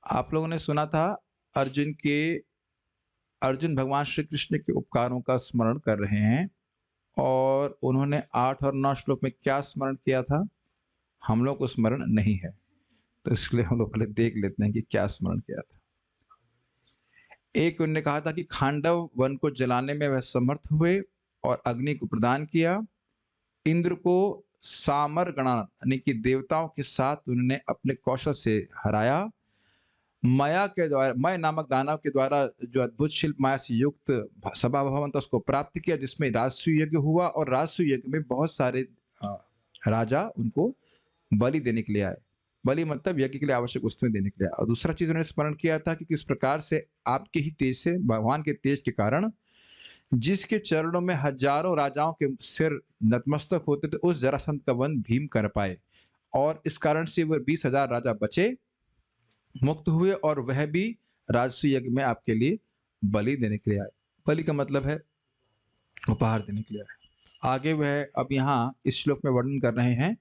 आप लोगों ने सुना था अर्जुन के अर्जुन भगवान श्री कृष्ण के उपकारों का स्मरण कर रहे हैं और उन्होंने 8 और 9 श्लोक में क्या स्मरण किया था? हम लोग को स्मरण नहीं है। तो इसलिए हम लोग पहले देख लेते हैं कि क्या स्मरण किया था। एक उन्होंने कहा था कि खांडव वन को जलाने में वह समर्थ हुए और अग्नि को प्रदान किया। इंद्र को सामर गणा यानी कि देवताओं के साथ उन्होंने अपने कौशल से हराया। माया के द्वारा मय नामक दानव के द्वारा जो अद्भुत शिल्प माया से युक्त सभा भवन था उसको प्राप्त किया, जिसमें राजसूय यज्ञ हुआ और राजसूय यज्ञ में बहुत सारे अ, राजा उनको बलि देने के लिए आए। बलि मतलब यज्ञ के लिए आवश्यक वस्तुएं देने के लिए आए। और दूसरा चीज उन्होंने स्मरण किया था कि किस प्रकार से आपके ही तेज से, भगवान के तेज के कारण, जिसके चरणों में हजारों राजाओं के सिर नतमस्तक होते थे, उस जरासंध का वध भीम कर पाए और इस कारण से वह 20,000 राजा बचे, मुक्त हुए और वह भी राजसूय यज्ञ में आपके लिए बलि देने के लिए आए। बलि का मतलब है उपहार देने के लिए आए। आगे वह अब यहाँ इस श्लोक में वर्णन कर रहे हैं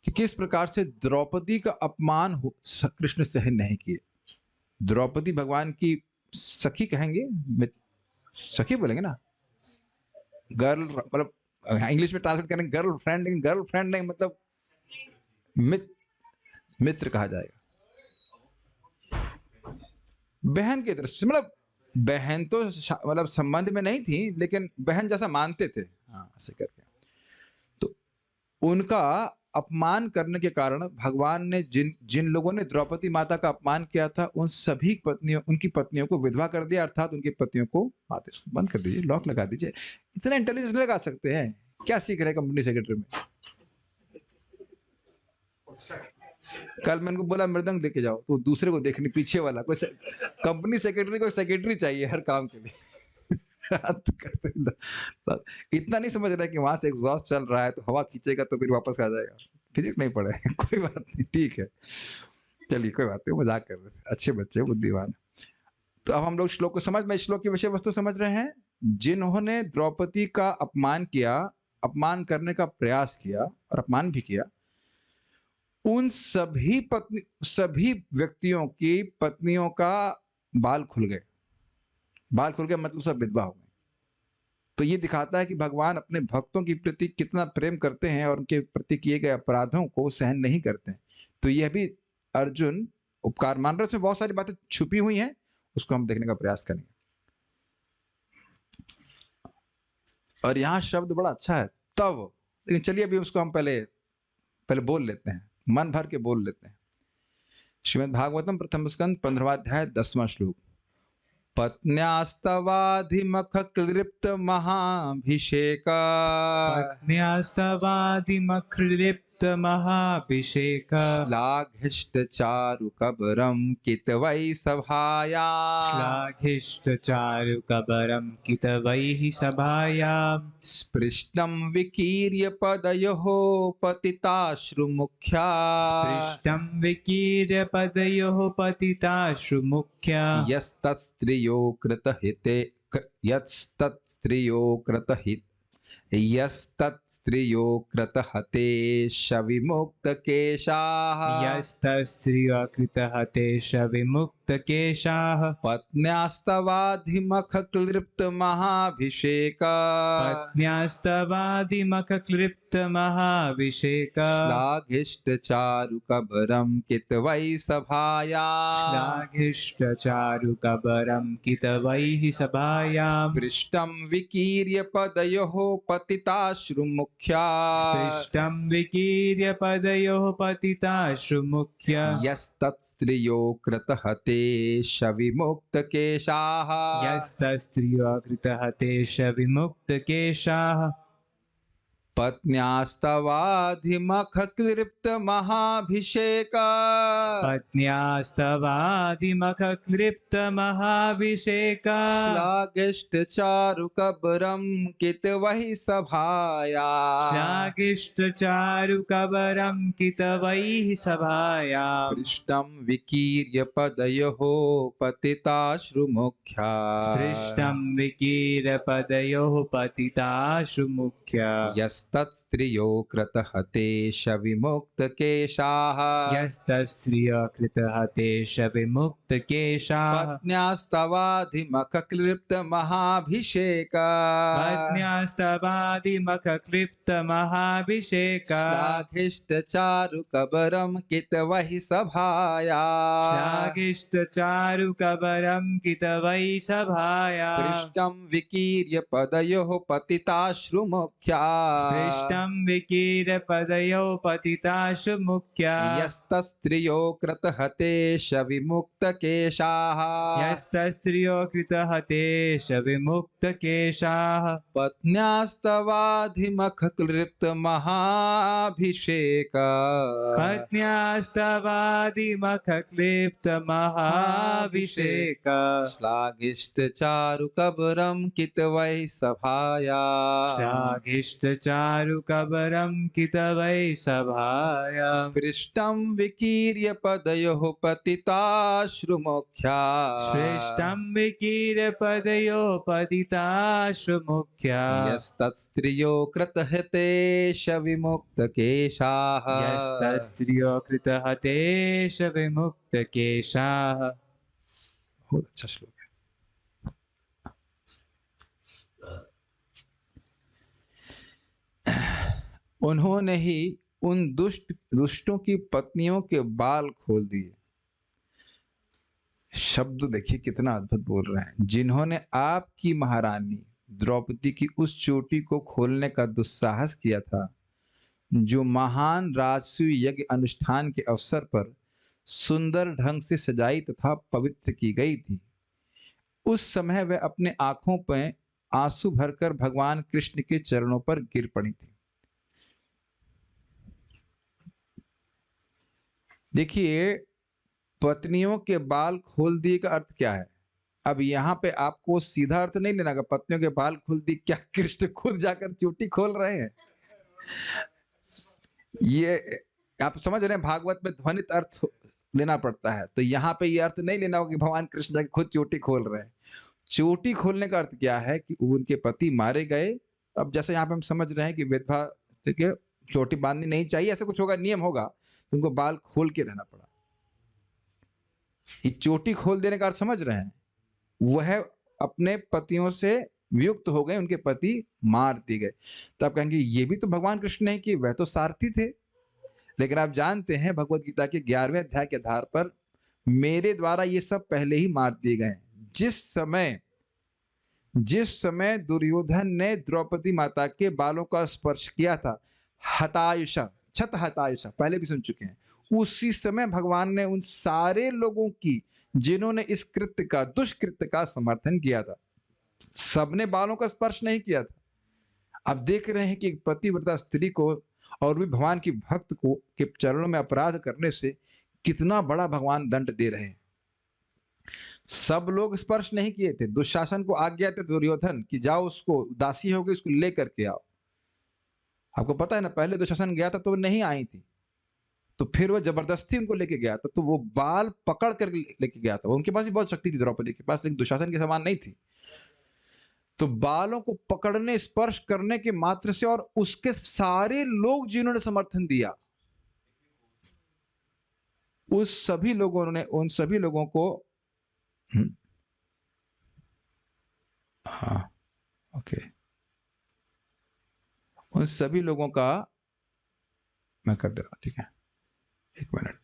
कि किस प्रकार से द्रौपदी का अपमान कृष्ण सहन नहीं किए। द्रौपदी भगवान की सखी कहेंगे, सखी बोलेंगे ना, गर्ल मतलब इंग्लिश में ट्रांसलेट करेंगे गर्ल फ्रेंड, लेकिन गर्ल फ्रेंड नहीं, मतलब मित्र कहा जाएगा। बहन की दृष्टि से, मतलब बहन तो मतलब संबंध में नहीं थी लेकिन बहन जैसा मानते थे, हाँ ऐसे करके। तो उनका अपमान करने के कारण भगवान ने जिन जिन लोगों ने द्रौपदी माता का अपमान किया था उन सभी पत्नियों, उनकी पत्नियों को विधवा कर दिया, अर्थात उनकी पत्नियों को माते बंद कर दीजिए, लॉक लगा दीजिए। इतना इंटेलिजेंस लगा सकते हैं, क्या सीख रहे कंपनी सेक्रेटरी में? कल मैंने उनको बोला मृदंग देके जाओ, तो दूसरे को देखने, पीछे वाला कोई कंपनी सेक्रेटरी को सेक्रेटरी चाहिए हर काम के लिए। इतना नहीं समझ रहा है कि वहां से एग्जॉस्ट चल रहा है तो हवा खींचेगा तो फिर वापस आ जाएगा। फिजिक्स नहीं पढ़े। कोई बात नहीं, ठीक है, चलिए कोई बात नहीं, मजाक कर रहे थे, अच्छे बच्चे बुद्धिमान। तो अब हम लोग श्लोक को समझ में, श्लोक की विषय वस्तु समझ रहे हैं। जिन्होंने द्रौपदी का अपमान किया, अपमान करने का प्रयास किया और अपमान भी किया, उन सभी व्यक्तियों की पत्नियों का बाल खुल गए। बाल खुल गए मतलब सब विधवा हो गए। तो ये दिखाता है कि भगवान अपने भक्तों के प्रति कितना प्रेम करते हैं और उनके प्रति किए गए अपराधों को सहन नहीं करते हैं। तो यह भी अर्जुन उपकार मान रहे, उसमें बहुत सारी बातें छुपी हुई हैं, उसको हम देखने का प्रयास करेंगे। और यहाँ शब्द बड़ा अच्छा है, तब। लेकिन चलिए अभी उसको हम पहले पहले बोल लेते हैं, मन भर के बोल लेते हैं। श्रीमद् भागवतम प्रथम स्कंद 15वां अध्याय 10वां श्लोक। पत्न्यास्तवाधिमख क्लृप्त महाभिषेका, पत्न्यास्तवादिमखृलिप्त महाभिषेका, श्लाघिष्ट चारु कबरम कितवै सभाया, श्लाघिष्ट चारु कबरम कितवैः सभायां, स्पृष्टं विकीर्य पदयोः पतिताश्रुमुख्या, स्पृष्टं विकीर्य पदयोः पतिताश्रुमुख्या, यस्तत्स्त्रियो कृतहिते यस्तत्स्त्रियो कृतहित यस्तत्स्त्रियो कृतहते शविमुक्तकेशाः, यस्तस्त्रियो कृतहते शविमुक्तकेशाः, पत्न्यास्तवाधिमख क्लृप्त महाभिषेका, पत्न्यास्तवादिमखक्लृप्त महाभिषेका, श्लाघिष्ट चारु कबरम कितवै सभाया, श्लाघिष्ट चारु कबरम कितवैः सभायां, स्पृष्टं विकीर्य पदयोः पतिताश्रुमुख्या, स्पृष्टं विकीर्य पदयोः पतिताश्रुमुख्या, यस्तत्स्त्रियो कृतहते शविमुक्तकेशाः, यस्तस्त्रियो कृतहते शविमुक्तकेशाः, पत्न्यास्तवाधिमख क्लृप्त महाभिषेका, पत्न्यास्तवादिमखक्लृप्त महाभिषेका, श्लाघिष्ट चारु कबरम कितवै सभाया, श्लाघिष्ट चारु कबरं कितवैः सभायां, स्पृष्टं विकीर्य पदयोः पतिताश्रुमुख्या, स्पृष्टं विकीर्य पदयोः पतिताश्रुमुख्या, यस्तत्स्त्रियो कृतहतेश विमुक्तकेशाः यस्तस्त्रियकृतहतेश विमुक्तकेशाः पत्न्यास्तवाधिमखक्लिप्तमहाभिषेका पत्न्यास्तवादिमखक्लिप्तमहाभिषेका श्लाघिष्टचारुकबरं कितवहि सभाया श्लाघिष्टचारुकबरं कितवै सभाया स्पृष्टं विकीर्य पदयोः पतिताश्रुमुख्या स्पृष्टं विकीर्यपदयो पतिताशु मुख्या यस्तस्त्रियो कृतहतेश विमुक्तकेशाः यस्तस्त्रियो कृतहतेश विमुक्तकेशाः पत्न्यास्तवाधिमखक्लिप्तमहाभिषेका पत्न्यास्तवादिमखक्लिप्तमहाभिषेका श्लाघिष्टचारुकबरं कितवै सभाया श्लाघिष्टचारुकबरं कितवै सभाया स्पृष्टं विकीर्य पदयोः पतिताश्रुमुख्या स्पृष्टं विकीर्यपदयो पतिताश्रुमुख्या यस्तत्स्त्रियो कृतहतेश विमुक्तकेशाः यस्तस्त्रियो कृतहतेश विमुक्तकेशाः। बहुत अच्छा श्लोक है। उन्होंने ही उन दुष्टों की पत्नियों के बाल खोल दिए। शब्द देखिए कितना अद्भुत बोल रहे हैं। जिन्होंने आपकी महारानी द्रौपदी की उस चोटी को खोलने का दुस्साहस किया था, जो महान राजसूय यज्ञ अनुष्ठान के अवसर पर सुंदर ढंग से सजाई तथा पवित्र की गई थी। उस समय वह अपने आंखों पर आंसू भरकर भगवान कृष्ण के चरणों पर गिर पड़ी थी। देखिए, पत्नियों के बाल खोल दिए का अर्थ क्या है? अब यहाँ पे आपको सीधा अर्थ नहीं लेना कि पत्नियों के बाल खोल दिए, क्या कृष्ण खुद जाकर चोटी खोल रहे हैं? ये आप समझ रहे हैं, भागवत में ध्वनित अर्थ लेना पड़ता है। तो यहाँ पे ये अर्थ नहीं लेना होगा कि भगवान कृष्ण जाकर खुद चोटी खोल रहे हैं। चोटी खोलने का अर्थ क्या है कि उनके पति मारे गए। अब जैसे यहाँ पे हम समझ रहे हैं कि विधवा के चोटी बांधनी नहीं चाहिए, ऐसा कुछ होगा, नियम होगा, तो उनको बाल खोल के रहना पड़ा। ये चोटी खोल देने का अर्थ समझ रहे हैं? वह अपने पतियों से वियुक्त हो गए, उनके पति मार दिए गए। तो आप कहेंगे ये भी तो भगवान कृष्ण है कि वह तो सारथी थे। लेकिन आप जानते हैं भगवत गीता के 11वें अध्याय के आधार पर मेरे द्वारा ये सब पहले ही मार दिए गए। जिस समय दुर्योधन ने द्रौपदी माता के बालों का स्पर्श किया था, हतायुषा, छत हतायुषा, पहले भी सुन चुके हैं, उसी समय भगवान ने उन सारे लोगों की जिन्होंने इस कृत्य का, दुष्कृत्य का समर्थन किया था, सबने बालों का स्पर्श नहीं किया था। अब देख रहे हैं कि पतिव्रता स्त्री को और भी भगवान की भक्त को के चरणों में अपराध करने से कितना बड़ा भगवान दंड दे रहे हैं। सब लोग स्पर्श नहीं किए थे। दुशासन को आज्ञा थे दुर्योधन कि जाओ, उसको दासी हो गई, उसको लेकर के आओ। आपको पता है ना, पहले दुशासन गया था तो वो नहीं आई थी, तो फिर वो जबरदस्ती उनको लेके गया था, तो वो बाल पकड़ कर लेके गया था। उनके पास भी बहुत शक्ति थी द्रौपदी के पास, लेकिन दुशासन के समान नहीं थी। तो बालों को पकड़ने, स्पर्श करने के मात्र से, और उसके सारे लोग जिन्होंने समर्थन दिया, उस सभी लोगों ने, उन सभी लोगों को हाँ ओके, उन सभी लोगों का मैं कर दे रहा हूं, ठीक है, एक मिनट।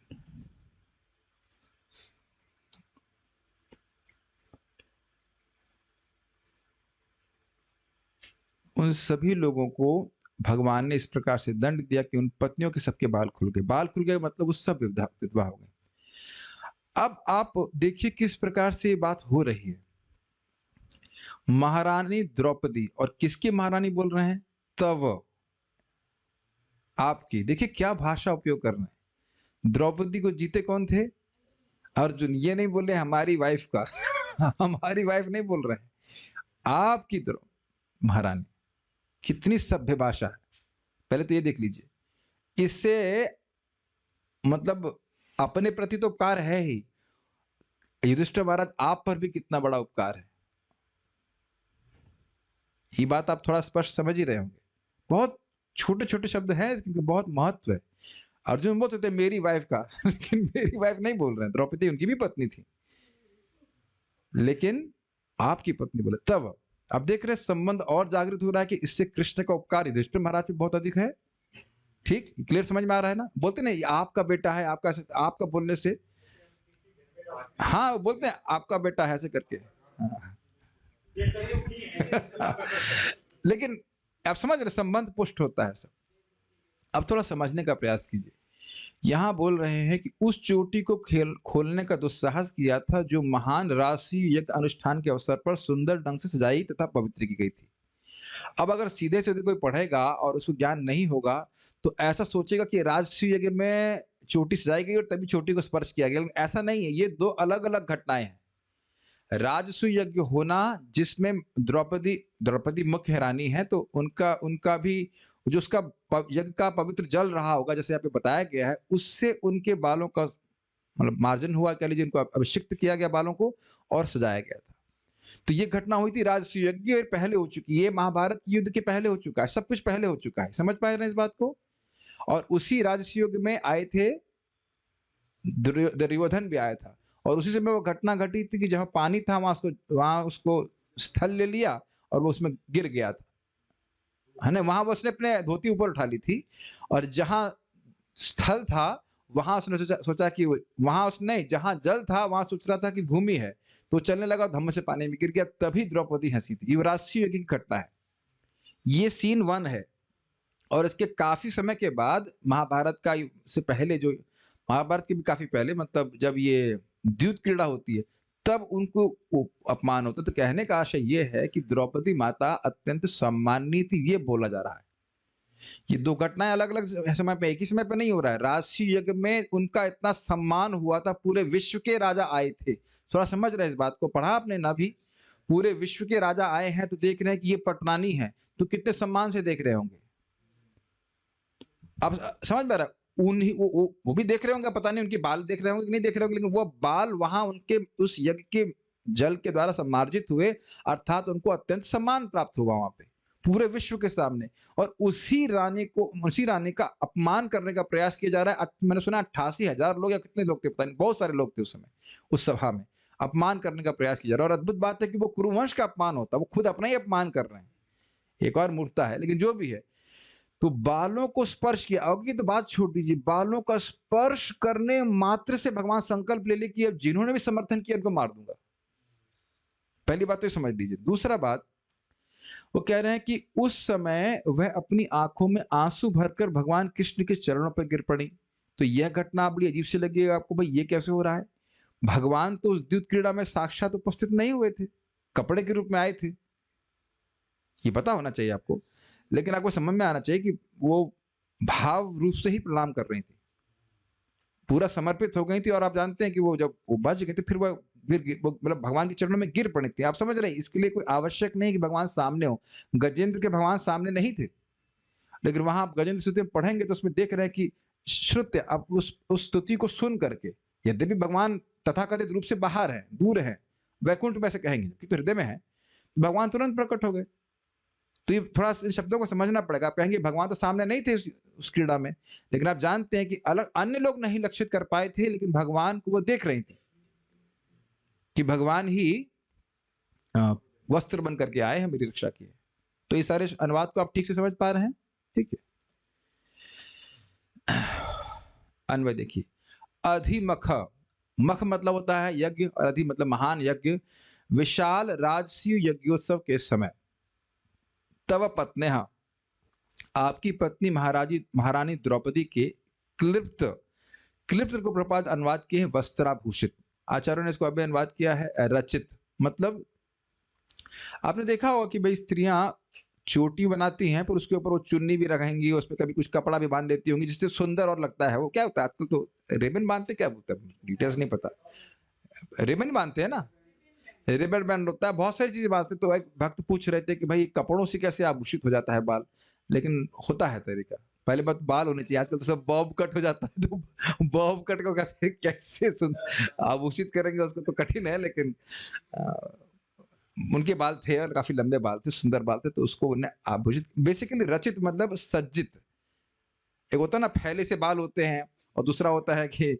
उन सभी लोगों को भगवान ने इस प्रकार से दंड दिया कि उन पत्नियों के सबके बाल खुल गए। बाल खुल गए मतलब वो सब विधवा हो गए। अब आप देखिए किस प्रकार से ये बात हो रही है। महारानी द्रौपदी, और किसकी महारानी बोल रहे हैं? तव, आपकी। देखिए क्या भाषा उपयोग कर रहे हैं। द्रौपदी को जीते कौन थे? अर्जुन। ये नहीं बोले हमारी वाइफ का हमारी वाइफ नहीं बोल रहे हैं, आपकी महारानी। कितनी सभ्य भाषा है, पहले तो ये देख लीजिए। इससे मतलब अपने प्रति तो उपकार है ही, युधिष्ठिर महाराज आप पर भी कितना बड़ा उपकार है, ये बात आप थोड़ा स्पष्ट समझ ही रहे होंगे। बहुत छोटे-छोटे शब्द हैं क्योंकि बहुत महत्व है। अर्जुन बोल सकते हैं मेरी वाइफ़ का लेकिन मेरी वाइफ़ नहीं बोल रहे हैं, द्रौपदी उनकी भी पत्नी थी। लेकिन आपकी पत्नी बोले तब अब देख रहे हैं संबंध और जागृत हो रहा है कि इससे कृष्ण का उपकार युधिष्ठिर महाराज पे बहुत अधिक है। ठीक? क्लियर समझ में आ रहा है ना? बोलते नहीं आपका बेटा है, आपका बोलने से हाँ, बोलते हैं आपका बेटा है ऐसे करके। हाँ। लेकिन आप समझ रहे संबंध पुष्ट होता है सब। अब थोड़ा समझने का प्रयास कीजिए। यहाँ बोल रहे हैं कि उस चोटी को खेल खोलने का दुस्साहस किया था जो महान राशि यज्ञ अनुष्ठान के अवसर पर सुंदर ढंग से सजाई तथा पवित्र की गई थी। अब अगर सीधे-सीधे कोई पढ़ेगा और उसको ज्ञान नहीं होगा, तो ऐसा सोचेगा कि राजसूय यज्ञ में चोटी सजाई गई और तभी चोटी को स्पर्श किया गया, लेकिन ऐसा नहीं है, ये 2 अलग-अलग घटनाएँ हैं। राजसूय यज्ञ होना जिसमें द्रौपदी द्रौपदी मुख्य रानी है, तो उनका उनका भी जो उसका यज्ञ का पवित्र जल रहा होगा, जैसे यहाँ पे बताया गया है, उससे उनके बालों का मतलब मार्जन हुआ कह लीजिए, उनको अभिषिक्त किया गया बालों को और सजाया गया था। तो ये घटना हुई थी राजसूय यज्ञ और पहले हो चुकी है, ये महाभारत युद्ध के पहले हो चुका है, सब कुछ पहले हो चुका है। समझ पा रहे हैं इस बात को? और उसी राजसूय यज्ञ में आए थे दुर्योधन भी आया था और उसी समय वो घटना घटी थी कि जहाँ पानी था वहाँ उसको स्थल ले लिया और वो उसमें गिर गया था। है ना? वहाँ वो उसने अपने धोती ऊपर उठा ली थी और जहाँ स्थल था वहाँ उसने सोचा कि वहाँ उसने जहाँ जल था वहाँ सोच रहा था कि भूमि है, तो चलने लगा धम्म से पानी में गिर गया, तभी द्रौपदी हँसी थी। ये राजसूय यज्ञ की घटना है। ये सीन 1 है और इसके काफ़ी समय के बाद महाभारत का से पहले जो महाभारत के भी काफ़ी पहले मतलब जब ये द्यूत क्रीड़ा होती है, तब उनको अपमान होता है। तो कहने का आशय ये है कि द्रौपदी माता अत्यंत सम्माननीय थी, ये बोला जा रहा है। ये 2 घटनाएँ अलग-अलग समय पे एक ही समय पे नहीं हो रहा है। राजसूय यज्ञ में उनका इतना सम्मान हुआ था, पूरे विश्व के राजा आए थे। थोड़ा समझ रहे हैं इस बात को, पढ़ा आपने ना भी? पूरे विश्व के राजा आए हैं तो देख रहे हैं कि ये पटरानी है, तो कितने सम्मान से देख रहे होंगे। अब समझ में आ रहा है? उन्हीं वो भी देख रहे होंगे, पता नहीं उनके बाल देख रहे होंगे कि नहीं देख रहे होंगे, लेकिन वो बाल वहाँ उनके उस यज्ञ के जल के द्वारा सम्मार्जित हुए, अर्थात उनको अत्यंत सम्मान प्राप्त हुआ वहाँ पे, पूरे विश्व के सामने। और उसी रानी का अपमान करने का प्रयास किया जा रहा है। मैंने सुना 88,000 लोग या कितने लोग थे पता नहीं, बहुत सारे लोग थे उस समय, उस सभा में। अपमान करने का प्रयास किया जा रहा है और अद्भुत बात है कि वो कुरुवंश का अपमान होता है, वो खुद अपना ही अपमान कर रहे हैं। एक और मूर्खता है, लेकिन जो भी है। तो बालों को स्पर्श किया, आगे की तो बात छोड़ दीजिए, बालों का स्पर्श करने मात्र से भगवान संकल्प ले ली कि अब जिन्होंने भी समर्थन किया उनको मार दूंगा। पहली बात तो ये समझ लीजिए। दूसरा बात, वो कह रहे हैं कि उस समय वह अपनी आंखों में आंसू भरकर भगवान कृष्ण के चरणों पर गिर पड़ी। तो यह घटना बड़ी अजीब से लगेगा आपको, भाई ये कैसे हो रहा है? भगवान तो उस द्यूत क्रीड़ा में साक्षात उपस्थित नहीं हुए थे, कपड़े के रूप में आए थे। ये पता होना चाहिए आपको। लेकिन आपको समझ में आना चाहिए कि वो भाव रूप से ही प्रणाम कर रही थी, पूरा समर्पित हो गई थी और आप जानते हैं कि वो जब वो बच गई थी फिर वो मतलब भगवान के चरणों में गिर पड़ी थी। आप समझ रहे हैं? इसके लिए कोई आवश्यक नहीं कि भगवान सामने हो। गजेंद्र के भगवान सामने नहीं थे, लेकिन वहां आप गजेंद्र स्तुति में पढ़ेंगे तो उसमें देख रहे हैं कि श्रुत्य आप उस स्तुति को सुन करके, यद्यपि भगवान तथाकथित रूप से बाहर है, दूर है, वैकुंठ में ऐसे कहेंगे कि तो हृदय में है, भगवान तुरंत प्रकट हो गए। तो ये थोड़ा इन शब्दों को समझना पड़ेगा। आप कहेंगे भगवान तो सामने नहीं थे उस क्रीड़ा में, लेकिन आप जानते हैं कि अलग अन्य लोग नहीं लक्षित कर पाए थे, लेकिन भगवान को वो देख रही थी कि भगवान ही वस्त्र बन करके आए हैं, मेरी रक्षा की है। तो ये सारे अनुवाद को आप ठीक से समझ पा रहे हैं? ठीक है। अन्वय देखिए, अधिमख, मख मतलब होता है यज्ञ और अधि मतलब महान यज्ञ। विशाल राजसूय यज्ञोत्सव के समय तव पत्न्यः, आपकी पत्नी महारानी द्रौपदी के क्लिप्त क्लिप्त को प्रपात अनुवाद किए हैं वस्त्राभूषित। आचार्यों ने इसको अभी अनुवाद किया है रचित। मतलब आपने देखा होगा कि भाई स्त्रियां चोटी बनाती हैं पर उसके ऊपर वो चुन्नी भी रखेंगी, उस पर कभी कुछ कपड़ा भी बांध देती होंगी जिससे सुंदर और लगता है। वो क्या होता है आजकल तो रिबन बांधते, क्या बोलते हैं डिटेल्स नहीं पता, रिबन बांधते हैं ना, रिबन बैंड होता है, बहुत सारी चीजें बांधते। तो एक भक्त पूछ रहे थे कि भाई कपड़ों से कैसे आभूषित हो जाता है बाल, लेकिन होता है तरीका। पहले बात बाल होने चाहिए, आजकल तो सब बॉब कट हो जाता है, तो बॉब कट को कैसे कैसे आभूषित करेंगे उसको तो कठिन है, लेकिन उनके बाल थे और काफी लंबे बाल थे, सुंदर बाल थे, तो उसको उन्हें आभूषित, बेसिकली रचित मतलब सज्जित। एक होता है ना फैले से बाल होते हैं, और दूसरा होता है कि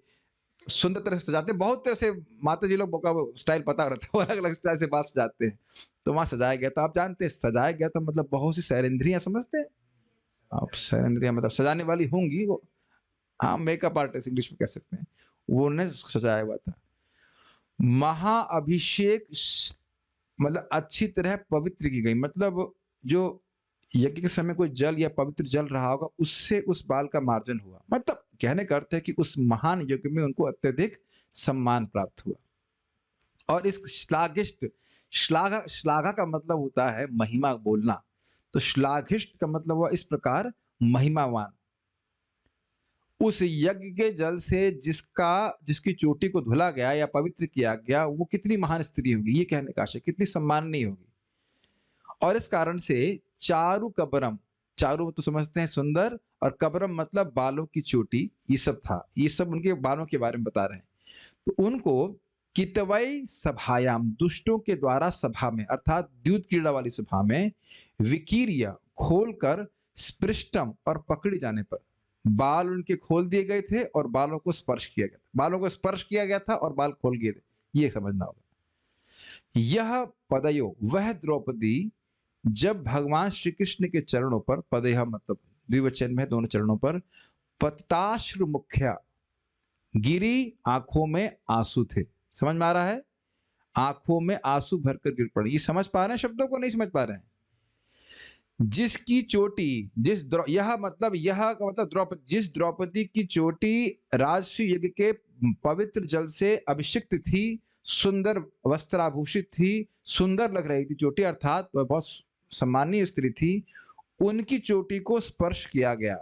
सुंदर तरह से सजाते हैं। बहुत तरह से माता जी लोग का स्टाइल पता रहता है, वो अलग-अलग स्टाइल से बाल सजाते हैं। तो वहाँ सजाया गया था। आप जानते हैं सजाया गया था मतलब बहुत सी सैरेंद्रियाँ समझते हैं? आप सैरेंद्रियाँ मतलब सजाने वाली होंगी वो, हाँ, मेकअप आर्टिस्ट इंग्लिश में कह सकते हैं। वो उन्होंने उसको सजाया हुआ था। महाअभिषेक मतलब अच्छी तरह पवित्र की गई, मतलब जो यज्ञ के समय कोई जल या पवित्र जल रहा होगा, उससे उस बाल का मार्जन हुआ। मतलब कहने का अर्थ है कि उस महान यज्ञ में उनको अत्यधिक सम्मान प्राप्त हुआ। और इस श्लाघिष्ट, श्लाघा का मतलब होता है महिमा बोलना, तो श्लाघिष्ट का मतलब हुआ इस प्रकार महिमावान। उस यज्ञ के जल से जिसकी चोटी को धुला गया या पवित्र किया गया, वो कितनी महान स्त्री होगी, ये कहने का आशय, कितनी सम्माननीय होगी। और इस कारण से चारु कबरम, चारु तो समझते हैं सुंदर, और कबरम मतलब बालों की चोटी, ये सब था। ये सब उनके बालों के बारे में बता रहे हैं। तो उनको कितवई सभायाम, दुष्टों के द्वारा सभा में, अर्थात द्यूत क्रीड़ा वाली सभा में, विकीर्य खोलकर, स्पृष्टम और पकड़े जाने पर, बाल उनके खोल दिए गए थे और बालों को स्पर्श किया गया था। बालों को स्पर्श किया गया था और बाल खोल गए थे, ये समझना होगा। यह पदयो, वह द्रौपदी जब भगवान श्री कृष्ण के चरणों पर, पदय मतलब द्विवचन में दोनों चरणों पर, पतिताश्रु मुख्या, गिरी आंखों में आंसू थे। समझ में आ रहा है? आंखों में आंसू भरकर गिर पड़ी। ये समझ पा रहे हैं शब्दों को, नहीं समझ पा रहे हैं? जिसकी चोटी, यह का मतलब द्रौपदी, जिस द्रौपदी की चोटी राजसूय यज्ञ के पवित्र जल से अभिषिक्त थी, सुंदर वस्त्राभूषित थी, सुंदर लग रही थी चोटी, अर्थात वह बहुत सम्मानीय स्त्री थी, उनकी चोटी को स्पर्श किया गया।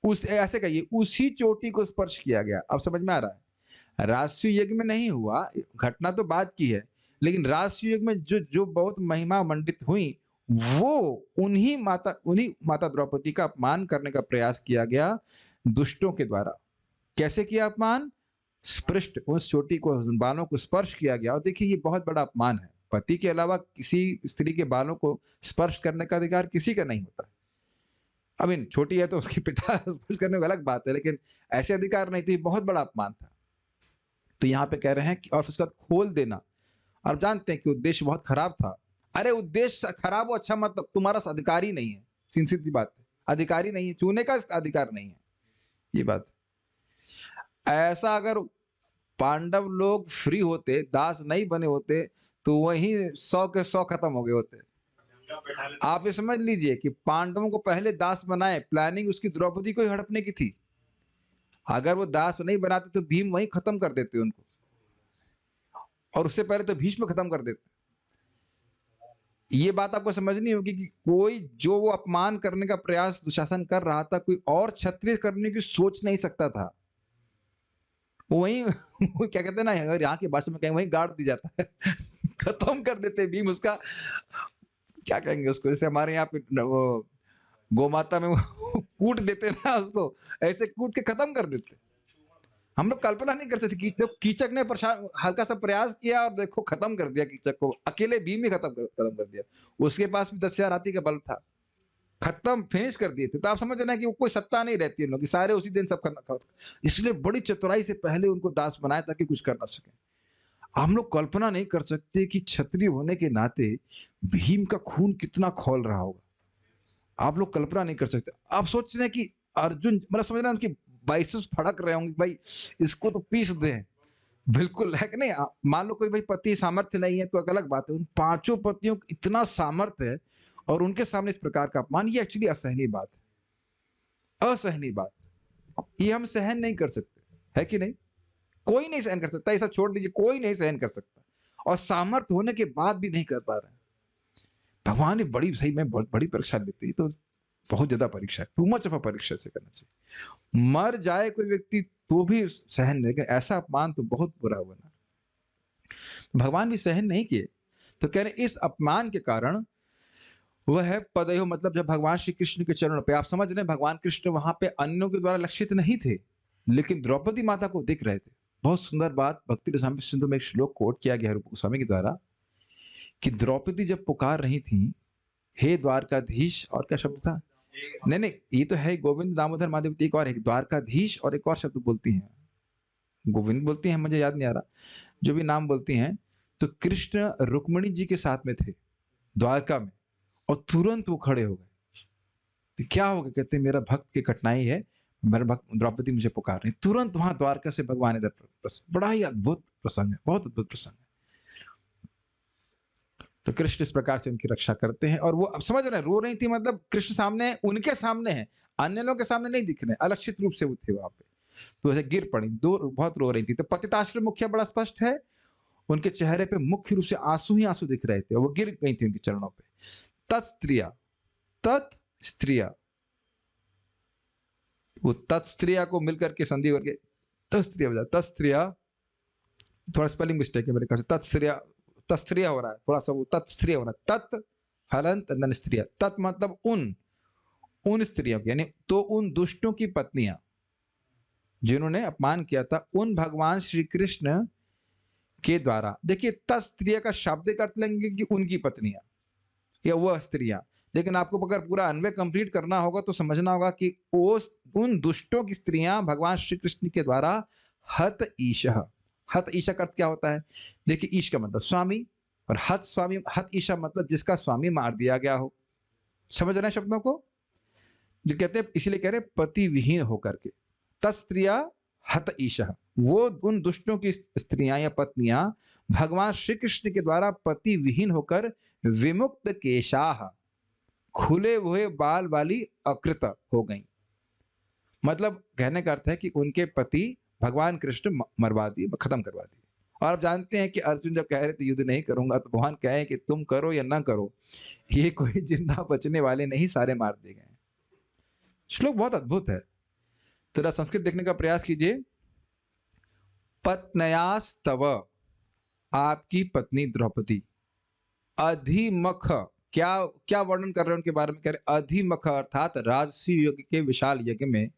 ऐसे कहिए, उसी चोटी को स्पर्श किया गया। अब समझ में आ रहा है? राजसूय यज्ञ में नहीं हुआ, घटना तो बात की है, लेकिन राजसूय यज्ञ में जो जो बहुत महिमा मंडित हुई, वो उन्हीं माता द्रौपदी का अपमान करने का प्रयास किया गया दुष्टों के द्वारा। कैसे किया अपमान? स्पृष्ट, उस चोटी को, बालों को स्पर्श किया गया। और देखिए ये बहुत बड़ा अपमान है। पति के अलावा किसी स्त्री के बालों को स्पर्श करने का अधिकार किसी का नहीं होता। आई मीन छोटी है तो उसके पिता स्पर्श करने को अलग बात है, लेकिन ऐसे अधिकार नहीं, तो ये बहुत बड़ा अपमान था। तो यहाँ पे कह रहे हैं कि और उसका खोल देना। और जानते हैं कि उद्देश्य बहुत खराब था। अरे उद्देश्य खराब हो अच्छा, मतलब तुम्हारा अधिकार ही नहीं है, सीधी बात है, अधिकार ही नहीं है, चुनने का अधिकार नहीं है, ये बात। ऐसा अगर पांडव लोग फ्री होते, दास नहीं बने होते, तो वही 100 के 100 खत्म हो गए होते। आप ये समझ लीजिए कि पांडवों को पहले दास बनाए, प्लानिंग उसकी द्रौपदी को ही हड़पने की थी। अगर वो दास नहीं बनाते तो भीम वहीं खत्म कर देते उनको, और उससे पहले तो भीष्म खत्म कर देते। ये बात आपको समझनी होगी कि कोई जो वो अपमान करने का प्रयास दुशासन कर रहा था, कोई और क्षत्रिय करने की सोच नहीं सकता था। वहीं क्या कहते हैं ना, अगर यहाँ की भाषा में कहें, वहीं गाड़ दी जाता है खत्म कर देते भीम उसका, क्या कहेंगे उसको, जैसे हमारे यहाँ पे वो गोमाता में वो कूट देते ना उसको, ऐसे कूट के खत्म कर देते। हम लोग कल्पना नहीं कर सकते कि तो कीचक ने हल्का सा प्रयास किया और देखो खत्म कर दिया कीचक को, अकेले भीम ही खत्म कर दिया। उसके पास भी 10,000 हाथी का बल था, खत्म फिनिश कर दिए थे। तो आप समझ रहे हैं कि वो कोई सत्ता नहीं रहती उन लोग की, सारे उसी दिन सब खत्म। इसलिए बड़ी चतुराई से पहले उनको दास बनाया ताकि कुछ कर ना सके। हम लोग कल्पना नहीं कर सकते कि क्षत्रिय होने के नाते भीम का खून कितना खौल रहा होगा। आप लोग कल्पना नहीं कर सकते। आप सोच रहे हैं कि अर्जुन, मतलब समझ रहे हैं उनकी बाइसेप्स फड़क रहे होंगे, भाई इसको तो पीस दें। बिल्कुल है कि नहीं? मान लो कोई भाई पति सामर्थ्य नहीं है तो एक अलग बात है, उन पांचों पतियों को इतना सामर्थ्य है और उनके सामने इस प्रकार का अपमान, ये एक्चुअली असहनीय बात है, असहनीय बात। ये हम सहन नहीं कर सकते, है कि नहीं? कोई नहीं सहन कर सकता, ऐसा छोड़ दीजिए, कोई नहीं सहन कर सकता, और सामर्थ्य होने के बाद भी नहीं कर पा रहे हैं। भगवान ने बड़ी सही में बहुत बड़ी परीक्षा लेती है, तो बहुत ज्यादा परीक्षा है, टू मच ऑफ अ परीक्षा से करना चाहिए। मर जाए कोई व्यक्ति तो भी सहन नहीं, लेकिन ऐसा अपमान तो बहुत बुरा हुआ ना। भगवान भी सहन नहीं किए, तो कह रहे इस अपमान के कारण वह पदयो, मतलब जब भगवान श्री कृष्ण के चरणों पे, आप समझ रहे हैं भगवान कृष्ण वहां पे अन्यों के द्वारा लक्षित नहीं थे, लेकिन द्रौपदी माता को दिख रहे थे। बहुत सुंदर बात भक्ति रसामृत सिंधु में एक श्लोक कोट किया गया है रूप गोस्वामी के द्वारा, कि द्रौपदी जब पुकार रही थी, हे द्वारकाधीश, और क्या शब्द था? नहीं नहीं, ये तो है गोविंद दामोदर माधव, एक और है द्वारकाधीश, और एक और शब्द बोलती हैं, गोविंद बोलती हैं, मुझे याद नहीं आ रहा, जो भी नाम बोलती हैं। तो कृष्ण रुक्मिणी जी के साथ में थे द्वारका में, और तुरंत वो खड़े हो गए। तो क्या हो गया? कहते हैं मेरा भक्त की कठिनाई है, मेरा भक्त द्रौपदी मुझे पुकार रही। तुरंत वहां द्वारका से भगवान इधर बड़ा ही अद्भुत प्रसंग है, बहुत अद्भुत प्रसंग है। तो कृष्ण इस प्रकार से उनकी रक्षा करते हैं, और वो अब समझ रहे हैं, रो रही थी मतलब कृष्ण सामने, उनके सामने है, अन्य लोगों के सामने नहीं दिख रहे, अलक्षित रूप से वो थे वहां पे। तो ऐसे गिर पड़ी, दो बहुत रो रही थी। तो पतिताश्रम मुखिया बड़ा स्पष्ट है, उनके चेहरे पे मुख्य रूप से आंसू ही आंसू दिख रहे थे, वो गिर गई थी उनके चरणों पे। तत्स्त्रिया, तत् स्त्रिया, वो तत्स्त्रिया को मिलकर के संधि करके तत्स्त्रिया बजा, तत्स्त्रिया, थोड़ा स्पेलिंग मिस्टेक है मेरे ख्याल से, तत्स्त्रिया, तत्स्त्रिया हो रहा है, थोड़ा सा वो तत्स्त्रिया हो रहा है, तत् हलंत नन स्त्रिया, तत् मतलब उन स्त्रियों की, यानी तो उन दुष्टों की पत्नियां जिन्होंने अपमान किया था उन भगवान श्री कृष्ण के द्वारा। देखिए, तत्स्त्रिया का शाब्दिक अर्थ लेंगे कि उनकी पत्नियां या वह स्त्रियां, लेकिन आपको अगर पूरा अन्वय कंप्लीट करना होगा तो समझना होगा कि वो उन दुष्टों की स्त्रियां भगवान श्री कृष्ण के द्वारा हत ईशः। हत ईशा का अर्थ क्या होता है? देखिए, ईश का मतलब स्वामी, और हत स्वामी, हत ईशा मतलब जिसका स्वामी मार दिया गया हो। समझ रहे हैं शब्दों को? जो कहते हैं, इसलिए कह रहे पति विहीन होकर के, तत्स्त्रिया हत ईशः, वो उन दुष्टों की स्त्रियां या पत्नियां भगवान श्री कृष्ण के द्वारा पति विहीन होकर विमुक्त केशाह, खुले हुए बाल वाली अकृत हो गई। मतलब कहने का अर्थ है कि उनके पति भगवान कृष्ण मरवा दिए, खत्म करवा दिए। और आप जानते हैं कि अर्जुन जब कह रहे थे युद्ध नहीं करूंगा, तो भगवान कहे कि तुम करो या ना करो, ये कोई जिंदा बचने वाले नहीं, सारे मार दिए गए। श्लोक बहुत अद्भुत है, थोड़ा संस्कृत देखने का प्रयास कीजिए। पत्नयास्तव, आपकी पत्नी द्रौपदी, अधिमख, क्या क्या वर्णन कर रहे हैं उनके बारे में? कह रहे अधिमख अर्थात राजसी युग के विशाल यज्ञ में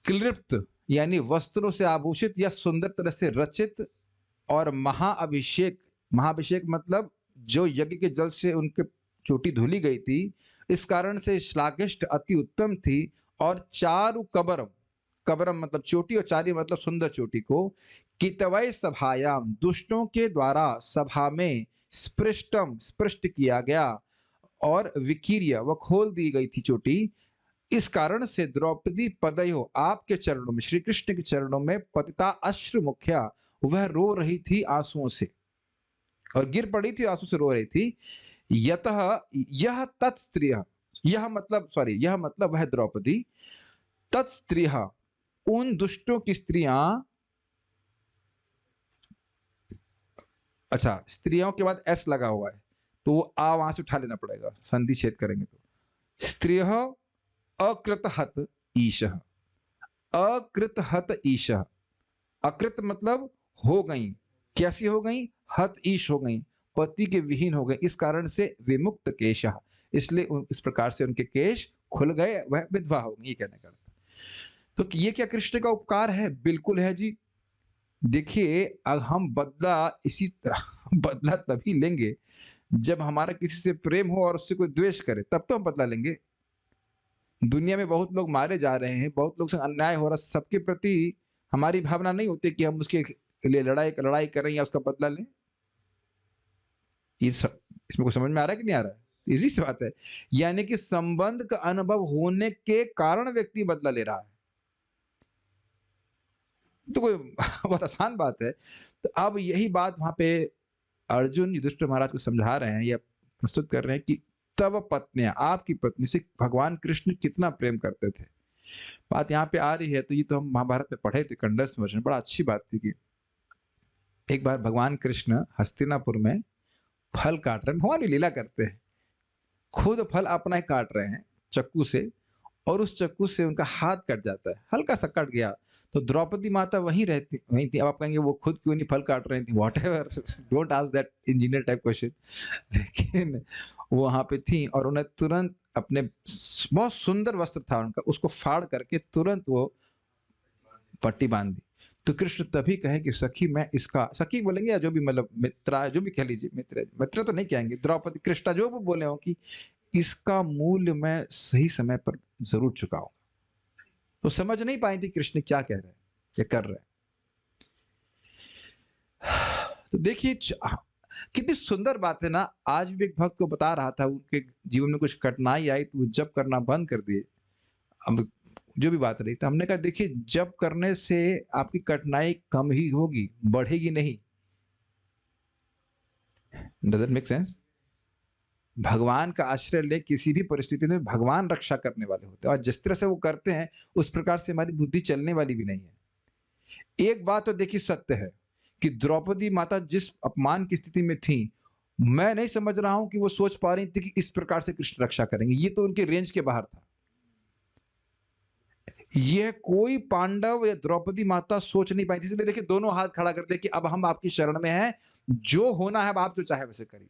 क्लिप्त, यानी वस्त्रों से आभूषित या सुंदर तरह से रचित, और महाअभिषेक, महाअभिषेक मतलब जो यज्ञ के जल से उनके चोटी धुली गई थी, इस कारण से श्लाघिष्ट अति उत्तम थी। और चारु कबरम, कबरम मतलब चोटी, और चारी मतलब सुंदर चोटी को, कितवय सभायाम, दुष्टों के द्वारा सभा में स्पृष्टम, स्पृष्ट किया गया, और विकीर्य, वह खोल दी गई थी चोटी। इस कारण से द्रौपदी पदयो, आपके चरणों में, श्री कृष्ण के चरणों में पतिता अश्रु मुख्या, वह रो रही थी आंसुओं से, और गिर पड़ी थी, आंसू से रो रही थी। यतः यह तत्स्त्रिय, यह मतलब वह द्रौपदी, तत्स्त्रिय, उन दुष्टों की स्त्रियां, अच्छा स्त्रियों के बाद एस लगा हुआ है, तो वो आ वहां से उठा लेना पड़ेगा, संधि छेद करेंगे तो। स्त्रिय अकृतहत ईशः, अकृतहत ईशः, अकृत मतलब हो गई, कैसी हो गई? हत ईश हो गई, पति के विहीन हो गए, इस कारण से विमुक्त केशः, इसलिए इस प्रकार से उनके केश खुल गए, वह विधवा हो गई, ये कहने का। तो ये क्या कृष्ण का उपकार है? बिल्कुल है जी। देखिए, अब हम बदला इसी बदला तभी लेंगे जब हमारा किसी से प्रेम हो और उससे कोई द्वेष करे, तब तो हम बदला लेंगे। दुनिया में बहुत लोग मारे जा रहे हैं, बहुत लोग से अन्याय हो रहा है, सबके प्रति हमारी भावना नहीं होती कि हम उसके लिए लड़ाई करें या उसका बदला लें। इसमें कुछ समझ में आ रहा है कि नहीं आ रहा है? इसी से बात है, यानी कि संबंध का अनुभव होने के कारण व्यक्ति बदला ले रहा है, तो कोई बहुत आसान बात है। तो अब यही बात वहां पे अर्जुन युधिष्ठिर महाराज को समझा रहे हैं या प्रस्तुत कर रहे हैं कि तब पत्नियां, आपकी पत्नी से भगवान कृष्ण कितना प्रेम करते थे। बात यहाँ पे आ रही है, तो ये तो हम महाभारत में पढ़े थे कंडेंस वर्जन, बड़ा अच्छी बात थी कि एक बार भगवान कृष्ण हस्तिनापुर में फल काट रहे हैं, भगवान भी लीला करते हैं, खुद फल अपना ही काट रहे हैं चक्कू से, और उस चक्कू से उनका हाथ कट जाता है, हल्का सा कट गया। तो द्रौपदी माता वहीं थी। अब आप कहेंगे वो खुद क्यों नहीं फल काट रही थी, what ever, don't ask that engineer type question. लेकिन वो वहां पे थी, और उन्हें तुरंत अपने बहुत सुंदर वस्त्र था उनका, उसको फाड़ करके तुरंत वो पट्टी बांध दी। तो कृष्ण तभी कहे कि सखी मैं इसका, सखी बोलेंगे या जो भी मतलब मित्रा जो भी कह लीजिए, मित्र मित्र तो नहीं कहेंगे, द्रौपदी कृष्णा जो भी बोले हो कि इसका मूल्य मैं सही समय पर जरूर चुकाऊंगा। तो समझ नहीं पाई थी कृष्ण क्या कह रहे हैं, क्या कर रहे हैं। तो देखिए कितनी सुंदर बात है ना। आज भी एक भक्त को बता रहा था, उनके जीवन में कुछ कठिनाई आई तो वो जप करना बंद कर दिए। अब जो भी बात रही, तो हमने कहा देखिए जप करने से आपकी कठिनाई कम ही होगी, बढ़ेगी नहीं। Doesn't make sense. भगवान का आश्रय ले किसी भी परिस्थिति में भगवान रक्षा करने वाले होते हैं, और जिस तरह से वो करते हैं उस प्रकार से हमारी बुद्धि चलने वाली भी नहीं है। एक बात तो देखिए सत्य है कि द्रौपदी माता जिस अपमान की स्थिति में थी, मैं नहीं समझ रहा हूं कि वो सोच पा रही थी कि इस प्रकार से कृष्ण रक्षा करेंगे। ये तो उनके रेंज के बाहर था। यह कोई पांडव या द्रौपदी माता सोच नहीं पाई थी। इसलिए देखिए दोनों हाथ खड़ा कर दे कि अब हम आपकी शरण में हैं, जो होना है अब आप जो चाहे वैसे करिए।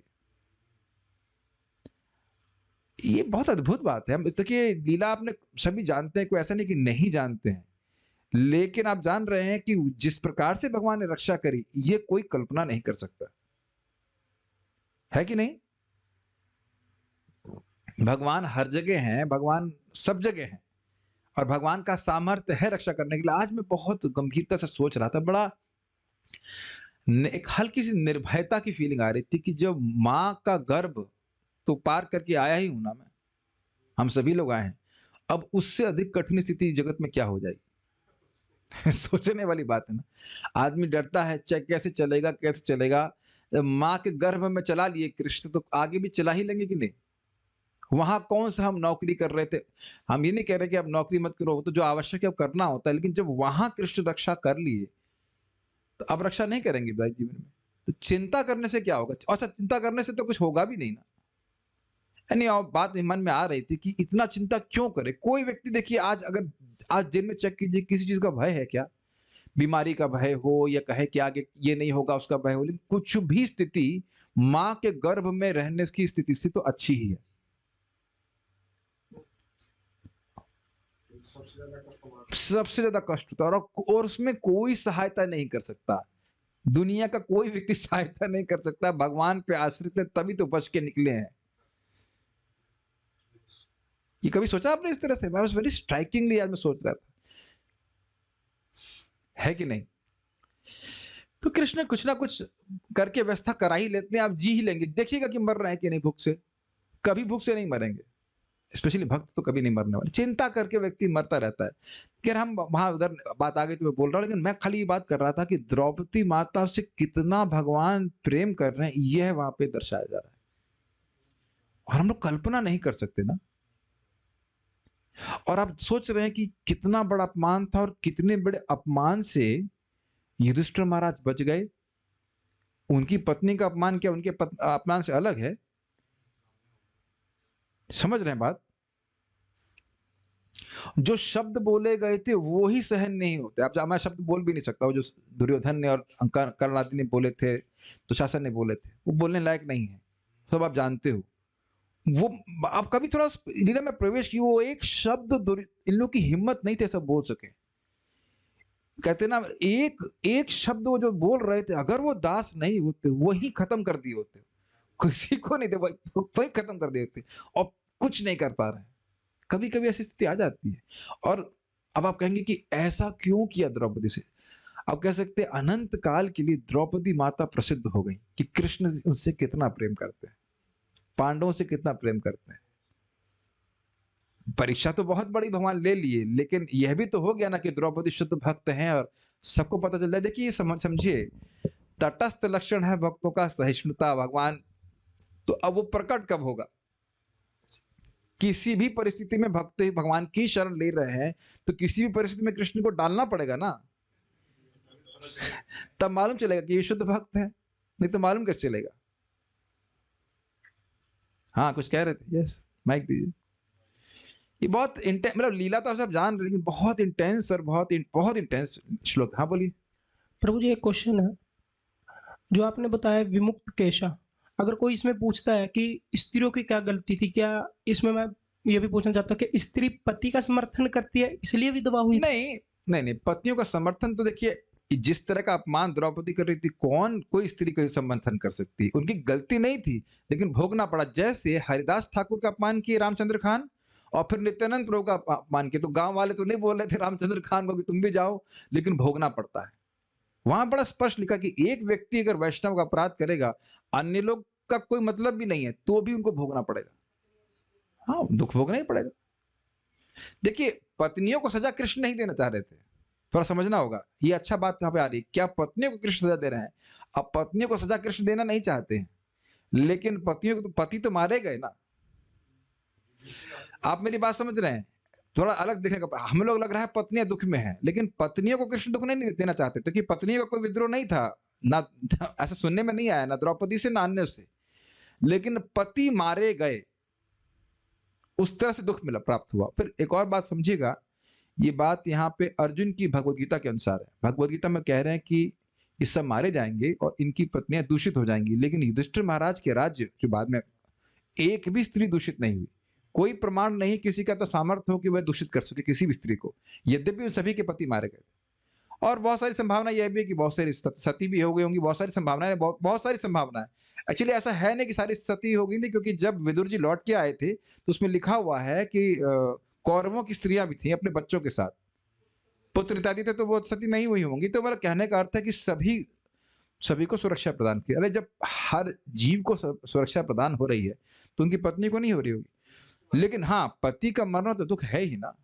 ये बहुत अद्भुत बात है। हम देखिए लीला आपने सभी जानते हैं, कोई ऐसा नहीं कि नहीं जानते हैं, लेकिन आप जान रहे हैं कि जिस प्रकार से भगवान ने रक्षा करी, ये कोई कल्पना नहीं कर सकता है कि नहीं। भगवान हर जगह हैं, भगवान सब जगह हैं, और भगवान का सामर्थ्य है रक्षा करने के लिए। आज मैं बहुत गंभीरता से सोच रहा था, बड़ा एक हल्की सी निर्भयता की फीलिंग आ रही थी कि जब माँ का गर्भ तो पार करके आया ही हूं ना मैं, हम सभी लोग आए हैं, अब उससे अधिक कठिन स्थिति जगत में क्या हो जाएगी। सोचने वाली बात है ना। आदमी डरता है, कैसे चलेगा कैसे चलेगा। माँ के गर्भ में चला लिए कृष्ण, तो आगे भी चला ही लेंगे कि नहीं। वहां कौन सा हम नौकरी कर रहे थे। हम ये नहीं कह रहे कि अब नौकरी मत करो, तो जो आवश्यक है अब करना होता है, लेकिन जब वहां कृष्ण रक्षा कर लिए तो अब रक्षा नहीं करेंगे भाई जीवन में। तो चिंता करने से क्या होगा। अच्छा, चिंता करने से तो कुछ होगा भी नहीं ना। यानी और बात मन में आ रही थी कि इतना चिंता क्यों करे कोई व्यक्ति। देखिए आज अगर आज दिन में चेक कीजिए, किसी चीज का भय है क्या, बीमारी का भय हो या कहे कि आगे ये नहीं होगा उसका भय हो, लेकिन कुछ भी स्थिति माँ के गर्भ में रहने की स्थिति से तो अच्छी ही है। सबसे ज्यादा कष्ट होता है, और उसमें कोई सहायता नहीं कर सकता। दुनिया का कोई व्यक्ति सहायता नहीं कर सकता। भगवान पे आश्रित है तभी तो बच के निकले हैं। ये कभी सोचा आपने इस तरह से। मैं वेरी स्ट्राइकिंगली आज मैं सोच रहा था, है कि नहीं। तो कृष्ण कुछ ना कुछ करके व्यवस्था करा ही लेते हैं। आप जी ही लेंगे, देखिएगा कि मर रहे हैं कि नहीं भूख से। कभी भूख से नहीं मरेंगे, स्पेशली भक्त तो कभी नहीं मरने वाले। चिंता करके व्यक्ति मरता रहता है। खैर हम वहां उधर बात आ गई तो मैं बोल रहा हूँ, लेकिन मैं खाली ये बात कर रहा था कि द्रौपदी माता से कितना भगवान प्रेम कर रहे हैं, यह वहां पे दर्शाया जा रहा है, और हम लोग कल्पना नहीं कर सकते ना। और आप सोच रहे हैं कि कितना बड़ा अपमान था, और कितने बड़े अपमान से युधिष्ठिर महाराज बच गए। उनकी पत्नी का अपमान क्या उनके अपमान से अलग है। समझ रहे हैं बात। जो शब्द बोले गए थे वो ही सहन नहीं होते। अब मैं शब्द बोल भी नहीं सकता, वो जो दुर्योधन ने और कर्ण आदि ने बोले थे, दुशासन ने बोले थे, वो बोलने लायक नहीं है, सब आप जानते हो। वो आप कभी थोड़ा लीला में प्रवेश की, वो एक शब्द इन लोगों की हिम्मत नहीं थे सब बोल सके। कहते ना, एक एक शब्द वो जो बोल रहे थे, अगर वो दास नहीं होते वही खत्म कर दिए होते, किसी को नहीं थे वही खत्म कर दिए होते, और कुछ नहीं कर पा रहे हैं। कभी कभी ऐसी स्थिति आ जाती है। और अब आप कहेंगे कि ऐसा क्यों किया द्रौपदी से। आप कह सकते हैं अनंत काल के लिए द्रौपदी माता प्रसिद्ध हो गई कि कृष्ण उनसे कितना प्रेम करते हैं, पांडवों से कितना प्रेम करते हैं। परीक्षा तो बहुत बड़ी भगवान ले लिए, लेकिन यह भी तो हो गया ना कि द्रौपदी शुद्ध भक्त हैं और सबको पता चल रहा है। देखिए समझिए, तटस्थ लक्षण है भक्तों का सहिष्णुता। भगवान तो अब वो प्रकट कब होगा। किसी भी परिस्थिति में भक्त भगवान की शरण ले रहे हैं, तो किसी भी परिस्थिति में कृष्ण को डालना पड़ेगा ना। तब मालूम चलेगा कि ये शुद्ध भक्त है, नहीं तो मालूम कैसे चलेगा। हाँ कुछ कह रहे थे। यस माइक दीजिए। ये बहुत मतलब लीला तो सब जान रहे, लेकिन बहुत इंटेंस और बहुत इंटेंस श्लोक। हाँ बोलिए। प्रभु जी एक क्वेश्चन है, जो आपने बताया विमुक्त केशा, अगर कोई इसमें पूछता है कि स्त्रियों की क्या गलती थी, क्या इसमें मैं ये भी पूछना चाहता हूँ कि स्त्री पति का समर्थन करती है इसलिए विधवा हुई? नहीं नहीं, नहीं, पत्नियों का समर्थन तो देखिए, जिस तरह का अपमान द्रौपदी कर रही थी, कोई स्त्री का समर्थन कर सकती है? उनकी गलती नहीं थी, लेकिन भोगना पड़ा। जैसे हरिदास ठाकुर का अपमान किए रामचंद्र खान, और फिर नित्यानंद प्रभु का अपमान किया, तो गाँव वाले तो नहीं बोल रहे थे रामचंद्र खान को कि तुम भी जाओ, लेकिन भोगना पड़ता है। वहाँ बड़ा स्पष्ट लिखा कि एक व्यक्ति अगर वैष्णव का अपराध करेगा, अन्य लोग का कोई मतलब भी नहीं है, तो भी उनको भोगना पड़ेगा। हाँ, दुःख भोगना ही पड़ेगा। देखिए, पत्नियों को सज़ा कृष्ण नहीं देना चाह रहे थे। थोड़ा समझना होगा, ये अच्छा बात यहाँ पे आ रही है। क्या पत्नियों को कृष्ण सज़ा दे रहे हैं? अब पत्नियों को सज़ा कृष्ण देना नहीं चाहते हैं, लेकिन पतियों को तो पति तो मारे गए ना। आप मेरी बात समझ रहे हैं? थोड़ा अलग देखने का, हम लोग लग रहा है पत्नियाँ दुःख में हैं, लेकिन पत्नियों को कृष्ण दुःख नहीं देना चाहते, क्योंकि पत्नियों का कोई विद्रोह नहीं था। ना ऐसा सुनने में नहीं आया, ना द्रौपदी से ना अन्य से। लेकिन पति मारे गए, उस तरह से दुःख मिला प्राप्त हुआ। फिर एक और बात समझिएगा, ये बात यहाँ पे अर्जुन की भगवद गीता के अनुसार है। भगवद गीता में कह रहे हैं कि ये सब मारे जाएँगे और इनकी पत्नियाँ दूषित हो जाएँगी, लेकिन युधिष्ठिर महाराज के राज्य जो बाद में, एक भी स्त्री दूषित नहीं हुई। कोई प्रमाण नहीं किसी का तो सामर्थ्य हो कि वह दूषित कर सके किसी भी स्त्री को, यद्यपि उन सभी के पति मारे गए। और बहुत सारी संभावना यह भी है कि बहुत सारी सती भी हो गई होंगी, बहुत सारी संभावनाएं, बहुत सारी संभावनाएं। एक्चुअली ऐसा है नहीं कि सारी सती हो गई थी, क्योंकि जब विदुर जी लौट के आए थे तो उसमें लिखा हुआ है कि कौरवों की स्त्रियां भी थी अपने बच्चों के साथ, पुत्र इत्यादि थे, तो वो सती नहीं हुई होंगी। तो मेरा कहने का अर्थ है कि सभी सभी को सुरक्षा प्रदान की। अरे, जब हर जीव को सुरक्षा प्रदान हो रही है, तो उनकी पत्नी को नहीं हो रही होगी। लेकिन हाँ, पति का मरना तो दुःख है ही ना।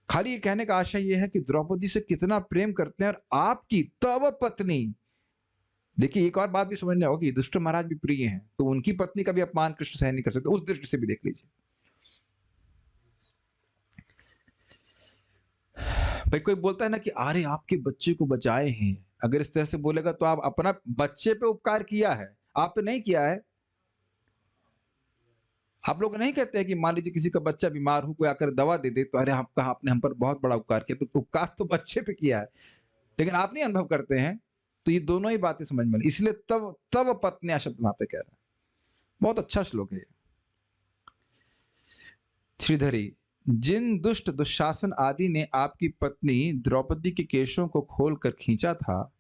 खाली ये कहने का आशय ये है कि द्रौपदी से कितना प्रेम करते हैं, और आपकी तव पत्नी, देखिए एक और बात भी समझना होगा कि युधिष्ठिर महाराज भी प्रिय हैं, तो उनकी पत्नी का भी अपमान कृष्ण सहन नहीं कर सकते, उस दृष्टि से भी देख लीजिए। भाई कोई बोलता है ना कि अरे आपके बच्चे को बचाए हैं, अगर इस तरह से बोलेगा तो आप अपना बच्चे पे उपकार किया है, आप पे नहीं किया है। आप लोग नहीं कहते हैं कि मान लीजिए किसी का बच्चा बीमार हो, कोई आकर दवा दे दे, तो अरे आपका, आपने हम पर बहुत बड़ा उपकार किया। तो उपकार तो बच्चे पे किया है, लेकिन आप नहीं अनुभव करते हैं। तो ये दोनों ही बातें समझ में, इसलिए तब तब पत्नियां शब्द वहां पे कह रहा है। बहुत अच्छा श्लोक है ये। श्रीधरी, जिन दुष्ट दुशासन आदि ने आपकी पत्नी द्रौपदी के केशों को खोलकर खींचा था,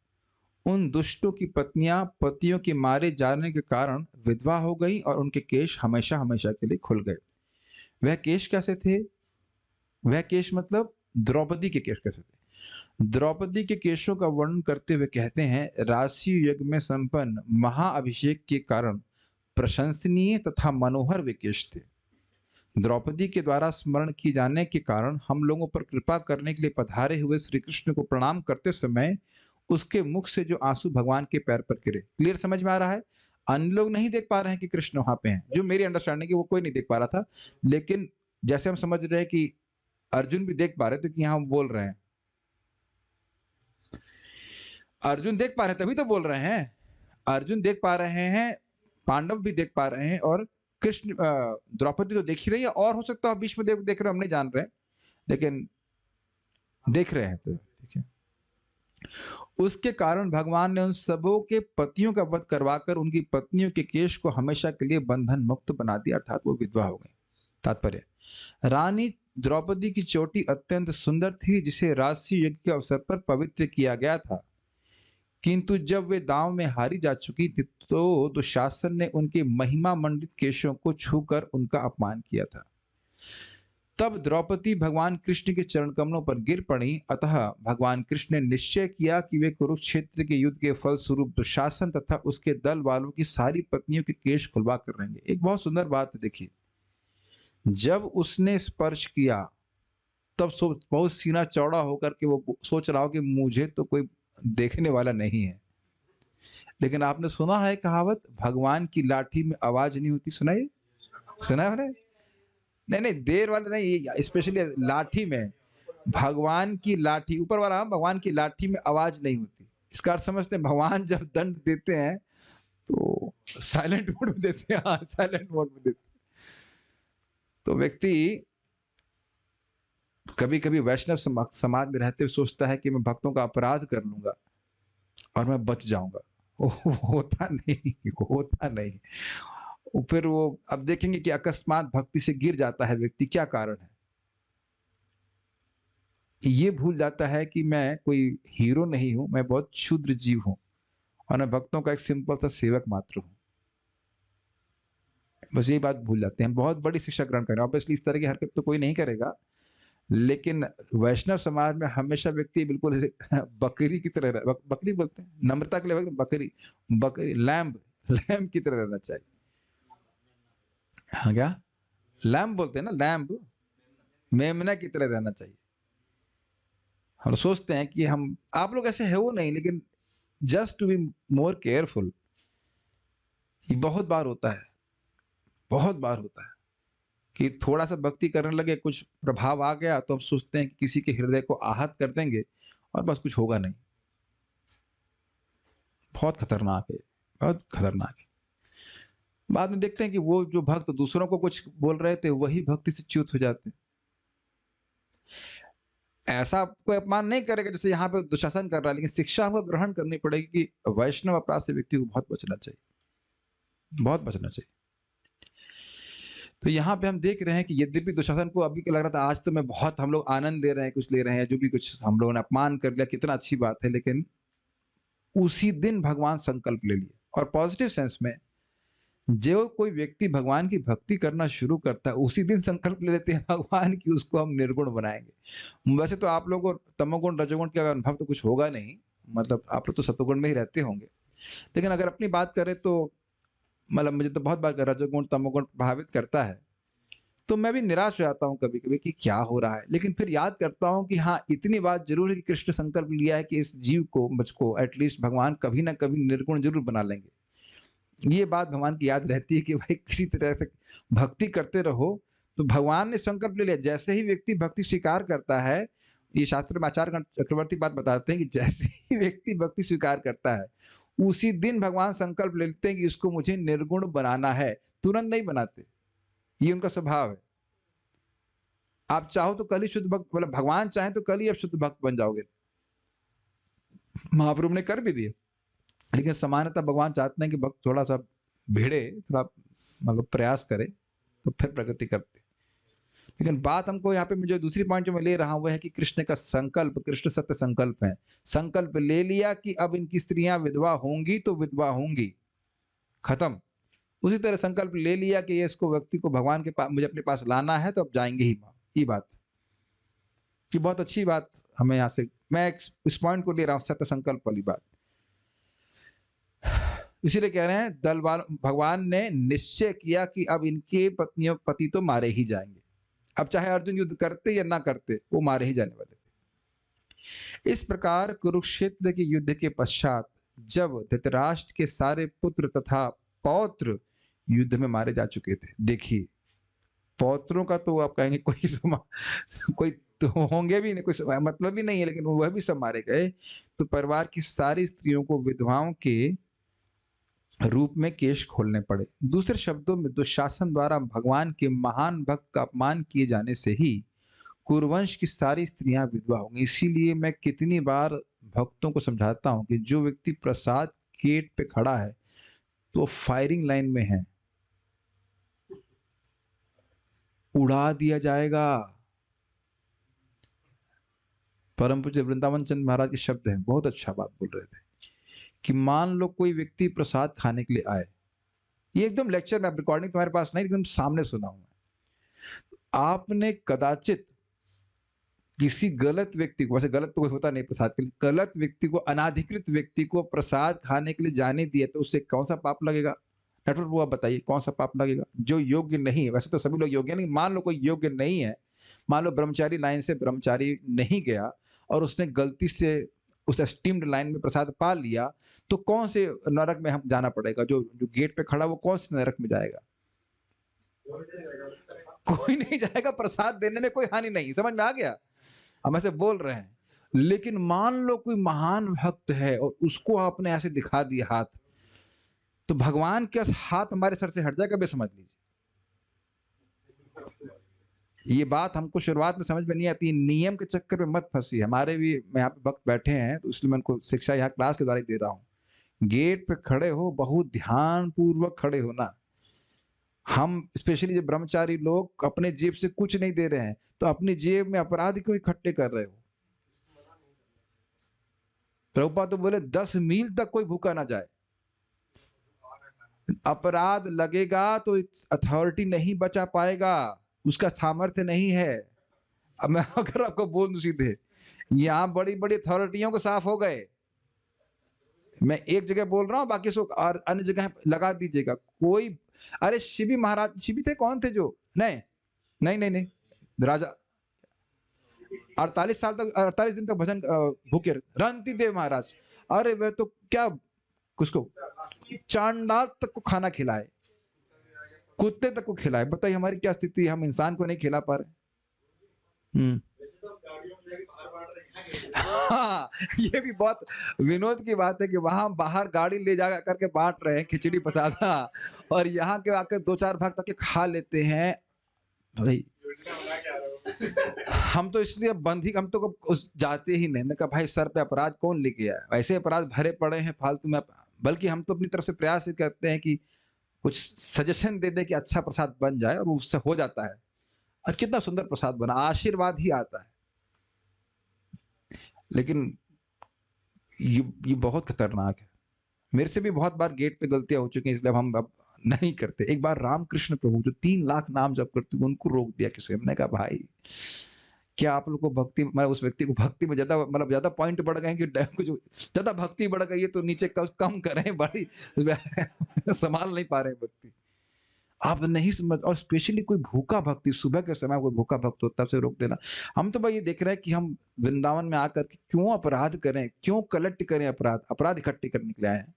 उन दुष्टों की पत्नियां पतियों के मारे जाने के कारण विधवा हो गई और उनके केश हमेशा हमेशा के लिए खुल गए। वह केश कैसे थे? वह केश मतलब द्रौपदी के केश कैसे थे? द्रौपदी के केशों का वर्णन करते हुए कहते हैं, राशि यज्ञ में संपन्न महाअभिषेक के कारण प्रशंसनीय तथा मनोहर वे केश थे। द्रौपदी के द्वारा स्मरण की जाने के कारण हम लोगों पर कृपा करने के लिए पधारे हुए श्री कृष्ण को प्रणाम करते समय उसके मुख से जो आंसू भगवान के पैर पर गिरे। क्लियर समझ में आ रहा है? अन्य लोग नहीं देख पा रहे हैं कि कृष्ण वहां पे हैं, जो मेरी अंडरस्टैंडिंग है वो कोई नहीं देख पा रहा था, लेकिन जैसे हम समझ रहे हैं कि अर्जुन भी देख पा रहे थे कि यहाँ बोल रहे हैं, अर्जुन देख पा रहे हैं तभी तो बोल रहे हैं। अर्जुन देख पा रहे हैं, पांडव भी देख पा रहे हैं, और कृष्ण द्रौपदी तो देख ही रही है, और हो सकता है बीच में देख रहे हो, हम नहीं जान रहे, लेकिन देख रहे हैं। तो ठीक है, उसके कारण भगवान ने उन सबों के पतियों का वध करवाकर उनकी पत्नियों के केश को हमेशा के लिए बंधन मुक्त बना दिया, अर्थात वो विधवा हो गई। तात्पर्य, रानी द्रौपदी की चोटी अत्यंत सुंदर थी, जिसे राजसी यज्ञ के अवसर पर पवित्र किया गया था, किंतु जब वे दांव में हारी जा चुकी थी तो दुशासन ने उनके महिमा मंडित केशों को छूकर उनका अपमान किया था। तब द्रौपदी भगवान कृष्ण के चरण कमलों पर गिर पड़ी। अतः भगवान कृष्ण ने निश्चय किया कि वे कुरुक्षेत्र के युद्ध के फल स्वरूप दुशासन तथा उसके दल वालों की सारी पत्नियों के केश खुलवा कर रहेंगे। एक बहुत सुंदर बात है, देखिए, जब उसने स्पर्श किया तब बहुत सीना चौड़ा होकर के वो सोच रहा हो कि मुझे तो कोई देखने वाला नहीं है, लेकिन आपने सुना है कहावत, भगवान की लाठी में आवाज नहीं होती। सुना है? नहीं नहीं, देर वाले नहीं, स्पेशली लाठी में, भगवान की लाठी, ऊपर वाला भगवान की लाठी में आवाज नहीं होती। इसका अर्थ समझते हैं, भगवान जब दंड देते हैं तो साइलेंट मोड में देते हैं। हाँ, साइलेंट मोड में देते हैं। तो व्यक्ति कभी कभी वैष्णव समाज में रहते हुए सोचता है कि मैं भक्तों का अपराध कर लूंगा और मैं बच जाऊंगा। होता नहीं। फिर वो अब देखेंगे कि अकस्मात भक्ति से गिर जाता है व्यक्ति, क्या कारण है? ये भूल जाता है कि मैं कोई हीरो नहीं हूँ, मैं बहुत क्षुद्र जीव हूँ और मैं भक्तों का एक सिंपल सा सेवक मात्र हूँ। बस यही बात भूल जाते हैं। बहुत बड़ी शिक्षा ग्रहण करें, ऑब्वियसली इस तरह की हरकत तो कोई नहीं करेगा, लेकिन वैष्णव समाज में हमेशा व्यक्ति बिल्कुल ऐसे बकरी की तरह बकरी बोलते हैं, नम्रता के लिए बकरी, बकरी लैम्ब लैम्ब की तरह रहना चाहिए। हाँ क्या? लैम्ब बोलते हैं ना, लैम्ब, मेमना की तरह रहना चाहिए। हम सोचते हैं कि हम आप लोग ऐसे है वो नहीं, लेकिन just to be more careful. ये बहुत बार होता है, बहुत बार होता है कि थोड़ा सा भक्ति करने लगे, कुछ प्रभाव आ गया तो हम सोचते हैं कि किसी के हृदय को आहत कर देंगे और बस कुछ होगा नहीं। बहुत खतरनाक है, बहुत खतरनाक है। बाद में देखते हैं कि वो जो भक्त दूसरों को कुछ बोल रहे थे वही भक्ति से च्युत हो जाते। ऐसा कोई अपमान नहीं करेगा जैसे यहाँ पे दुशासन कर रहा है, लेकिन शिक्षा हमको ग्रहण करनी पड़ेगी कि वैष्णव अपराध से व्यक्ति को बहुत बचना चाहिए, बहुत बचना चाहिए। तो यहाँ पे हम देख रहे हैं कि यद्यपि दुशासन को अभी लग रहा था आज तो मैं बहुत हम लोग आनंद ले रहे हैं, कुछ ले रहे हैं, जो भी कुछ हम लोगों ने अपमान कर लिया, कितना अच्छी बात है, लेकिन उसी दिन भगवान संकल्प ले लिए। और पॉजिटिव सेंस में जो कोई व्यक्ति भगवान की भक्ति करना शुरू करता है उसी दिन संकल्प ले लेते हैं भगवान की उसको हम निर्गुण बनाएंगे। वैसे तो आप लोगों को तमोगुण रजोगुण का अनुभव तो कुछ होगा नहीं, मतलब आप लोग तो सतोगुण में ही रहते होंगे, लेकिन अगर अपनी बात करें तो मतलब मुझे तो बहुत बार रजोगुण तमोगुण प्रभावित करता है, तो मैं भी निराश हो जाता हूँ कभी कभी कि क्या हो रहा है। लेकिन फिर याद करता हूँ कि हाँ इतनी बात जरूर है कि कृष्ण संकल्प लिया है कि इस जीव को मुझको एटलीस्ट भगवान कभी ना कभी निर्गुण जरूर बना लेंगे। ये बात भगवान की याद रहती है कि भाई किसी तरह से भक्ति करते रहो। तो भगवान ने संकल्प ले लिया, जैसे ही व्यक्ति भक्ति स्वीकार करता है, ये शास्त्र में आचार्य चक्रवर्ती बात बताते हैं कि जैसे ही व्यक्ति भक्ति स्वीकार करता है उसी दिन भगवान संकल्प ले लेते हैं कि इसको मुझे निर्गुण बनाना है। तुरंत नहीं बनाते, ये उनका स्वभाव है। आप चाहो तो कल ही शुद्ध भक्त, मतलब भगवान चाहे तो कल ही आप शुद्ध भक्त बन जाओगे। महाप्रभु ने कर भी दिए, लेकिन सामान्यतः भगवान चाहते हैं कि भक्त थोड़ा सा भिड़े, थोड़ा मतलब प्रयास करे तो फिर प्रगति करते। लेकिन बात हमको यहाँ पे जो दूसरी पॉइंट जो मैं ले रहा हूँ वह है कि कृष्ण का संकल्प, कृष्ण सत्य संकल्प है। संकल्प ले लिया कि अब इनकी स्त्रियां विधवा होंगी तो विधवा होंगी, खत्म। उसी तरह संकल्प ले लिया कि ये इसको व्यक्ति को भगवान के पास मुझे अपने पास लाना है तो अब जाएंगे ही। ये बात की बहुत अच्छी बात हमें यहाँ से मैं इस पॉइंट को ले रहा हूँ, सत्य संकल्प वाली बात। इसीलिए कह रहे हैं दलवाल भगवान ने निश्चय किया कि अब इनके पति तो मारे ही जाएंगे। अब चाहे अर्जुन युद्ध करते या ना करते वो मारे ही जाने वाले थे। इस प्रकार कुरुक्षेत्र के युद्ध के पश्चात जब धृतराष्ट्र के सारे पुत्र तथा पौत्र युद्ध में मारे जा चुके थे, देखिए पौत्रों का तो आप कहेंगे कोई तो होंगे भी नहीं, कोई मतलब ही नहीं है, लेकिन वह भी सब मारे गए। तो परिवार की सारी स्त्रियों को विधवाओं के रूप में केश खोलने पड़े। दूसरे शब्दों में दुशासन द्वारा भगवान के महान भक्त का अपमान किए जाने से ही कुरुवंश की सारी स्त्रियां विधवा होंगी। इसीलिए मैं कितनी बार भक्तों को समझाता हूं कि जो व्यक्ति प्रसाद गेट पे खड़ा है तो फायरिंग लाइन में है, उड़ा दिया जाएगा। परम पूज्य वृंदावन चंद महाराज के शब्द हैं, बहुत अच्छा बात बोल रहे थे कि मान लो कोई व्यक्ति प्रसाद खाने के लिए आए, ये एकदम लेक्चर में रिकॉर्डिंग तुम्हारे पास नहीं, एकदम सामने सुना हूं। आपने कदाचित किसी गलत व्यक्ति को, वैसे गलत तो कोई होता नहीं प्रसाद के लिए, गलत व्यक्ति को, अनाधिकृत व्यक्ति को प्रसाद खाने के लिए जाने दिया तो उससे कौन सा पाप लगेगा? नटवर बुआ बताइए कौन सा पाप लगेगा? जो योग्य नहीं है, वैसे तो सभी लोग योग्य नहीं, मान लो कोई योग्य नहीं है, मान लो ब्रह्मचारी लाइन से ब्रह्मचारी नहीं गया और उसने गलती से उस स्टीम्ड लाइन में प्रसाद पा लिया, तो कौन से नरक में हम जाना पड़ेगा? जो गेट पे खड़ा वो कौन से नरक में जाएगा? कोई नहीं जाएगा। प्रसाद देने में कोई हानि नहीं, समझ में आ गया? हम ऐसे बोल रहे हैं, लेकिन मान लो कोई महान भक्त है और उसको आपने ऐसे दिखा दिया हाथ, तो भगवान के हाथ हमारे सर से हट जाएगा, भी समझ लीजिए। ये बात हमको शुरुआत में समझ में नहीं आती, नियम के चक्कर में मत फंसी। हमारे भी यहाँ पे भक्त बैठे हैं तो इसलिए मैं उनको शिक्षा यहाँ क्लास के द्वारा दे रहा हूँ। गेट पे खड़े हो, बहुत ध्यान पूर्वक खड़े हो ना। हम स्पेशली जो ब्रह्मचारी लोग अपने जेब से कुछ नहीं दे रहे हैं तो अपनी जेब में अपराध क्यों इकट्ठे कर रहे हो? प्रभुपाद तो बोले 10 मील तक कोई भूखा ना जाए। अपराध लगेगा तो अथॉरिटी नहीं बचा पाएगा, उसका सामर्थ्य नहीं है। अब मैं अगर आपको बोल दूं सीधे, यहाँ बड़ी बड़ी अथॉरिटियों को साफ हो गए, मैं एक जगह बोल रहा हूँ, बाकी सब और अन्य जगह लगा दीजिएगा। कोई, अरे शिवी महाराज, शिवी थे कौन थे जो, नहीं नहीं नहीं नहीं, राजा 48 साल तक 48 दिन तक भजन भूखे रणती देव महाराज। अरे वह तो क्या, किसको, चांडाल तक को खाना खिलाए, कुत्ते तक को खिलाए। बताइए हमारी क्या स्थिति है, हम इंसान को नहीं खिला पा रहे। हाँ, ये भी बहुत विनोद की बात है कि वहां बाहर गाड़ी ले जा करके बांट रहे हैं खिचड़ी प्रसादा, और यहाँ के आकर 2-4 भाग तक के खा लेते हैं। भाई हम तो इसलिए बंद ही, हम तो उस जाते ही नहीं। मैंने कहा भाई सर पे अपराध कौन लेके आया, वैसे अपराध भरे पड़े हैं फालतू में। बल्कि हम तो अपनी तरफ से प्रयास करते हैं कि कुछ सजेशन दे दे कि अच्छा प्रसाद बन जाए, और उससे हो जाता है। और कितना सुंदर प्रसाद बना, आशीर्वाद ही आता है। लेकिन ये बहुत खतरनाक है। मेरे से भी बहुत बार गेट पे गलतियां हो चुकी हैं, इसलिए हम अब नहीं करते। एक बार रामकृष्ण प्रभु जो 3 लाख नाम जप करते, उनको रोक दिया किसी ने। मैंने कहा भाई क्या आप लोग को भक्ति, मतलब उस व्यक्ति को भक्ति में ज्यादा, मतलब ज्यादा पॉइंट बढ़ गए कि कुछ ज्यादा भक्ति बढ़ गई है, तो नीचे कम करें, बड़ी संभाल नहीं पा रहे भक्ति। आप नहीं समझ, और स्पेशली कोई भूखा भक्ति, सुबह के समय कोई भूखा भक्त होता है, उसे रोक देना। हम तो भाई ये देख रहे हैं कि हम वृंदावन में आकर के क्यों अपराध करें, क्यों कलेक्ट करें, अपराध इकट्ठे करने के लिए आए हैं।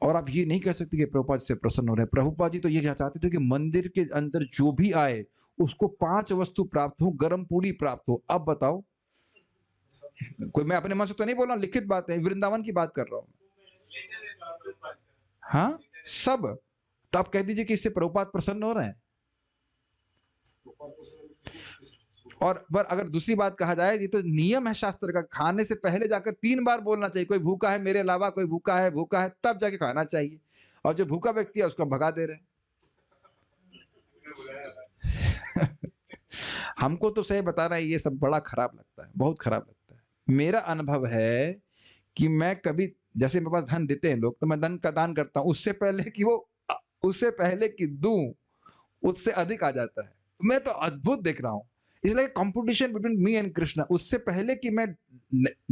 और आप ये नहीं कह सकते कि प्रभुपाद से प्रसन्न हो रहे हैं। प्रभुपाद जी तो ये चाहते थे कि मंदिर के अंदर जो भी आए उसको 5 वस्तु प्राप्त हो, गर्म पूड़ी प्राप्त हो। अब बताओ, कोई, मैं अपने मन से तो नहीं बोल रहा, लिखित बात है, वृंदावन की बात कर रहा हूं। हाँ सब, तो आप कह दीजिए कि इससे प्रभुपाद प्रसन्न हो रहे हैं। और पर अगर दूसरी बात कहा जाए, ये तो नियम है शास्त्र का, खाने से पहले जाकर 3 बार बोलना चाहिए, कोई भूखा है मेरे अलावा, कोई भूखा है, तब जाके खाना चाहिए। और जो भूखा व्यक्ति है उसको भगा दे रहे हैं। हमको तो सही बता रहा है, ये सब बड़ा खराब लगता है, बहुत खराब लगता है। मेरा अनुभव है कि मैं कभी, जैसे मेरे पास धन देते हैं लोग, तो मैं धन का दान करता हूँ, उससे पहले कि दूं, उससे अधिक आ जाता है। मैं तो अद्भुत देख रहा हूँ। इसलिए competition between me and Krishna, उससे पहले कि मैं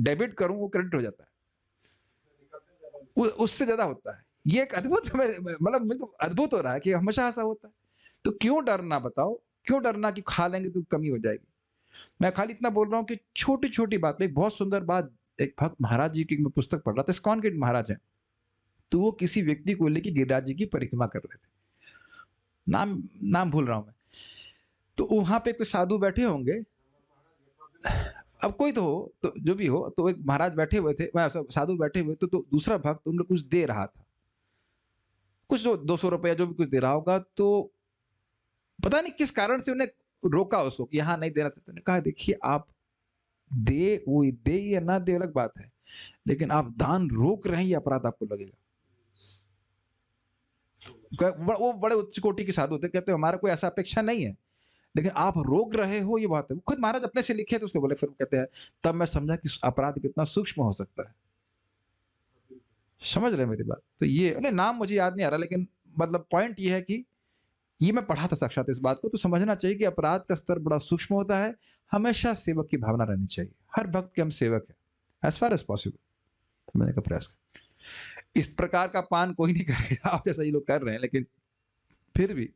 डेबिट करूं, वो क्रेडिट हो जाता है, उससे ज्यादा होता है। ये एक अद्भुत, मतलब मुझे तो अद्भुत हो रहा है कि हमेशा ऐसा होता है। तो क्यों डरना, बताओ क्यों डरना कि खा लेंगे तो कमी हो जाएगी। मैं खाली इतना बोल रहा हूँ कि छोटी छोटी बात, एक बहुत सुंदर बात, एक भक्त महाराज जी की मैं पुस्तक पढ़ रहा था, इस्कॉन के महाराज है, तो वो किसी व्यक्ति को लेकर गिरिराज जी की परिक्रमा कर रहे थे, नाम भूल रहा हूं मैं। तो वहां पे कोई साधु बैठे होंगे, अब कोई तो हो, तो जो भी हो, तो एक महाराज बैठे हुए थे, साधु बैठे हुए, तो दूसरा भक्त उनको कुछ दे रहा था, कुछ 200 रुपया जो भी कुछ दे रहा होगा। तो पता नहीं किस कारण से उन्हें रोका उसको कि यहाँ नहीं देना चाहिए। कहा देखिए, आप वो दे या ना दे अलग बात है, लेकिन आप दान रोक रहे हैं, ये अपराध आपको लगेगा। वो बड़े उच्च कोटि के साधु थे, कहते हमारा कोई ऐसा अपेक्षा नहीं है, लेकिन आप रोक रहे हो, ये बात है। खुद महाराज अपने से लिखे, तो उसको बोले, फिर कहते हैं तब मैं समझा कि अपराध कितना सूक्ष्म हो सकता है। समझ रहे मेरी बात? तो ये नाम मुझे याद नहीं आ रहा, लेकिन मतलब पॉइंट ये है कि ये मैं पढ़ा था साक्षात इस बात को, तो समझना चाहिए कि अपराध का स्तर बड़ा सूक्ष्म होता है। हमेशा सेवक की भावना रहनी चाहिए, हर भक्त के हम सेवक है, एज फार एज पॉसिबल। तो मैंने का प्रयास कर, इस प्रकार का पान कोई नहीं करेगा, आप जैसा ये लोग कर रहे हैं, लेकिन फिर भी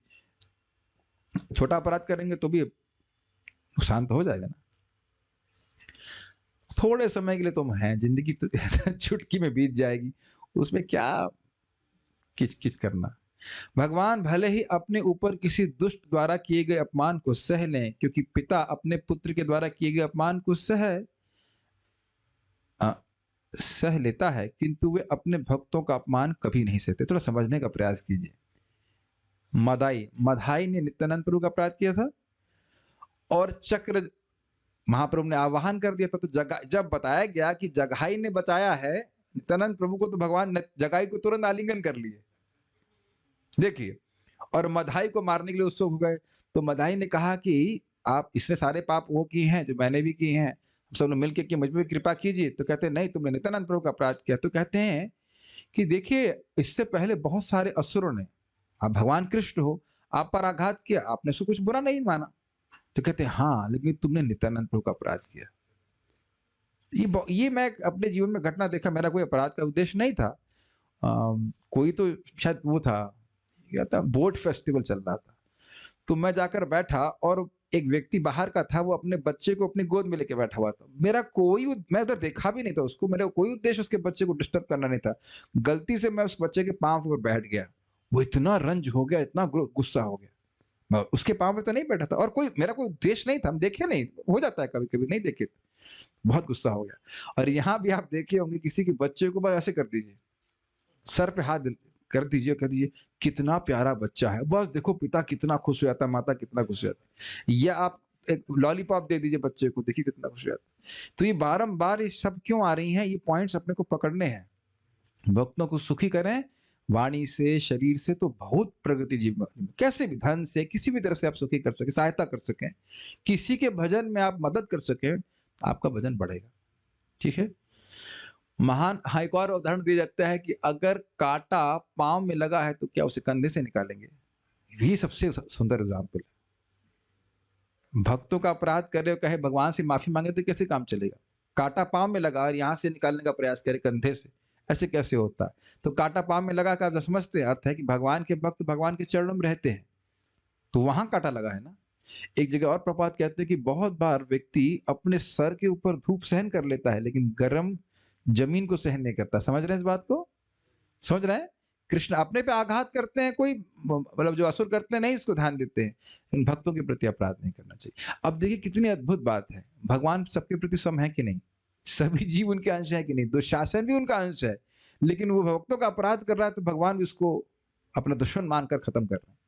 छोटा अपराध करेंगे तो भी नुकसान तो हो जाएगा ना। थोड़े समय के लिए तुम हैं, जिंदगी तो चुटकी में बीत जाएगी, उसमें क्या किच किच करना। भगवान भले ही अपने ऊपर किसी दुष्ट द्वारा किए गए अपमान को सह लें, क्योंकि पिता अपने पुत्र के द्वारा किए गए अपमान को सह लेता है, किंतु वे अपने भक्तों का अपमान कभी नहीं सहते। थोड़ा समझने का प्रयास कीजिए। मधाई ने नित्यानंद प्रभु का अपराध किया था, और चक्र महाप्रभु ने आवाहन कर दिया था। तो जब बताया गया कि जगाई ने बचाया है नित्यानंद प्रभु को, तो भगवान ने जगाई को तुरंत आलिंगन कर लिए, देखिए, और मधाई को मारने के लिए उत्सुक हो गए। तो मधाई ने कहा कि आप, इसने सारे पाप वो किए हैं जो मैंने भी किए हैं, सब लोग मिलके कि मुझ पे कृपा कीजिए, तो कहते हैं नहीं तुमने नित्यानंद प्रभु का अपराध किया। तो कहते हैं कि देखिए इससे पहले बहुत सारे असुरों ने, आप भगवान कृष्ण हो, आप पर आघात किया, आपने उसको कुछ बुरा नहीं माना। तो कहते हैं हाँ लेकिन तुमने नित्यानंद प्रभु का अपराध किया। ये मैं अपने जीवन में घटना देखा, मेरा कोई अपराध का उद्देश्य नहीं था। कोई तो शायद वो था, क्या था, बोट फेस्टिवल चल रहा था, तो मैं जाकर बैठा और एक व्यक्ति बाहर का था, वो अपने बच्चे को अपनी गोद में लेके बैठा हुआ था। मैं उधर देखा भी नहीं था उसको, मेरा कोई उद्देश्य उसके बच्चे को डिस्टर्ब करना नहीं था। गलती से मैं उस बच्चे के पांव के ऊपर बैठ गया, वो इतना रंज हो गया, इतना गुस्सा हो गया। मैं उसके पांव पे तो नहीं बैठा था और मेरा कोई उद्देश्य नहीं था, हम देखे नहीं, हो जाता है कभी कभी, नहीं देखे, बहुत गुस्सा हो गया। और यहाँ भी आप देखे होंगे किसी के बच्चे को बस ऐसे कर दीजिए, सर पे हाथ कर दीजिए, कह दीजिए कितना प्यारा बच्चा है, बस देखो पिता कितना खुश हो जाता है, माता कितना खुश हो जाती है। या आप एक लॉलीपॉप दे दीजिए बच्चे को, देखिए कितना खुश हो जाता है। तो ये बारंबार ये सब क्यों आ रही हैं, ये पॉइंट्स अपने को पकड़ने हैं। भक्तों को सुखी करें वाणी से, शरीर से, तो बहुत प्रगति जीवन, कैसे भी, धन से, किसी भी तरह से आप सुखी कर सके, सहायता कर सकें, किसी के भजन में आप मदद कर सके, आपका भजन बढ़ेगा। ठीक है। महान, हाँ, एक और उदाहरण दिया जाता है कि अगर कांटा पांव में लगा है तो क्या उसे कंधे से निकालेंगे? यही सबसे सुंदर एग्जाम्पल है। भक्तों का अपराध कर रहे हो, कहे भगवान से माफी मांगे तो कैसे काम चलेगा? कांटा पांव में लगा और यहां से निकालने का प्रयास करे कंधे से, ऐसे कैसे होता है? तो कांटा पांव में लगा का आप समझते हैं, अर्थ है कि भगवान के भक्त भगवान के चरणों में रहते हैं, तो वहां कांटा लगा है ना। एक जगह और प्रपात कहते हैं कि बहुत बार व्यक्ति अपने सर के ऊपर धूप सहन कर लेता है लेकिन गर्म जमीन को सहन नहीं करता। समझ रहे हैं इस बात को? समझ रहे हैं? कृष्ण अपने पे आघात करते हैं, कोई मतलब जो असुर करते हैं नहीं इसको ध्यान देते हैं, इन भक्तों के प्रति अपराध नहीं करना चाहिए। अब देखिए कितनी अद्भुत बात है, भगवान सबके प्रति सम है कि नहीं? सभी जीव उनके अंश है कि नहीं? दुशासन भी उनका अंश है, लेकिन वो भक्तों का अपराध कर रहा है तो भगवान भी उसको अपना दुश्मन मानकर खत्म कर रहे हैं।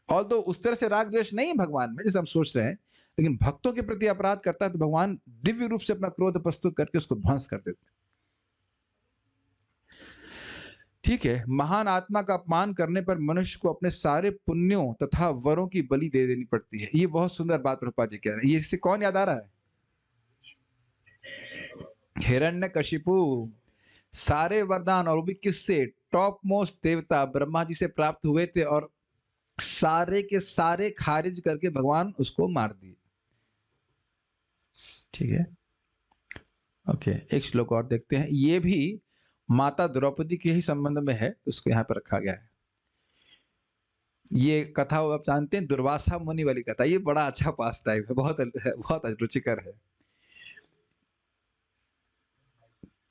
और तो उस तरह से राग द्वेष नहीं है भगवान में जैसे हम सोच रहे हैं, लेकिन भक्तों के प्रति अपराध करता है तो भगवान दिव्य रूप से अपना क्रोध प्रस्तुत करके उसको ध्वंस कर देते हैं। ठीक है। महान आत्मा का अपमान करने पर मनुष्य को अपने सारे पुण्यों तथा वरों की बलि दे देनी पड़ती है। ये बहुत सुंदर बात प्रभुपाद जी कह रहे हैं। ये इससे कौन याद आ रहा है? हिरण्यकशिपु सारे वरदान, और वो भी किससे? टॉप मोस्ट देवता ब्रह्मा जी से प्राप्त हुए थे और सारे के सारे खारिज करके भगवान उसको मार दिए। ठीक है। ओके, एक श्लोक और देखते हैं, ये भी माता द्रौपदी के ही संबंध में है, उसको यहाँ पर रखा गया है। ये कथा आप जानते हैं, दुर्वासा मुनि वाली कथा। ये बड़ा अच्छा पास टाइप है, बहुत रुचिकर है।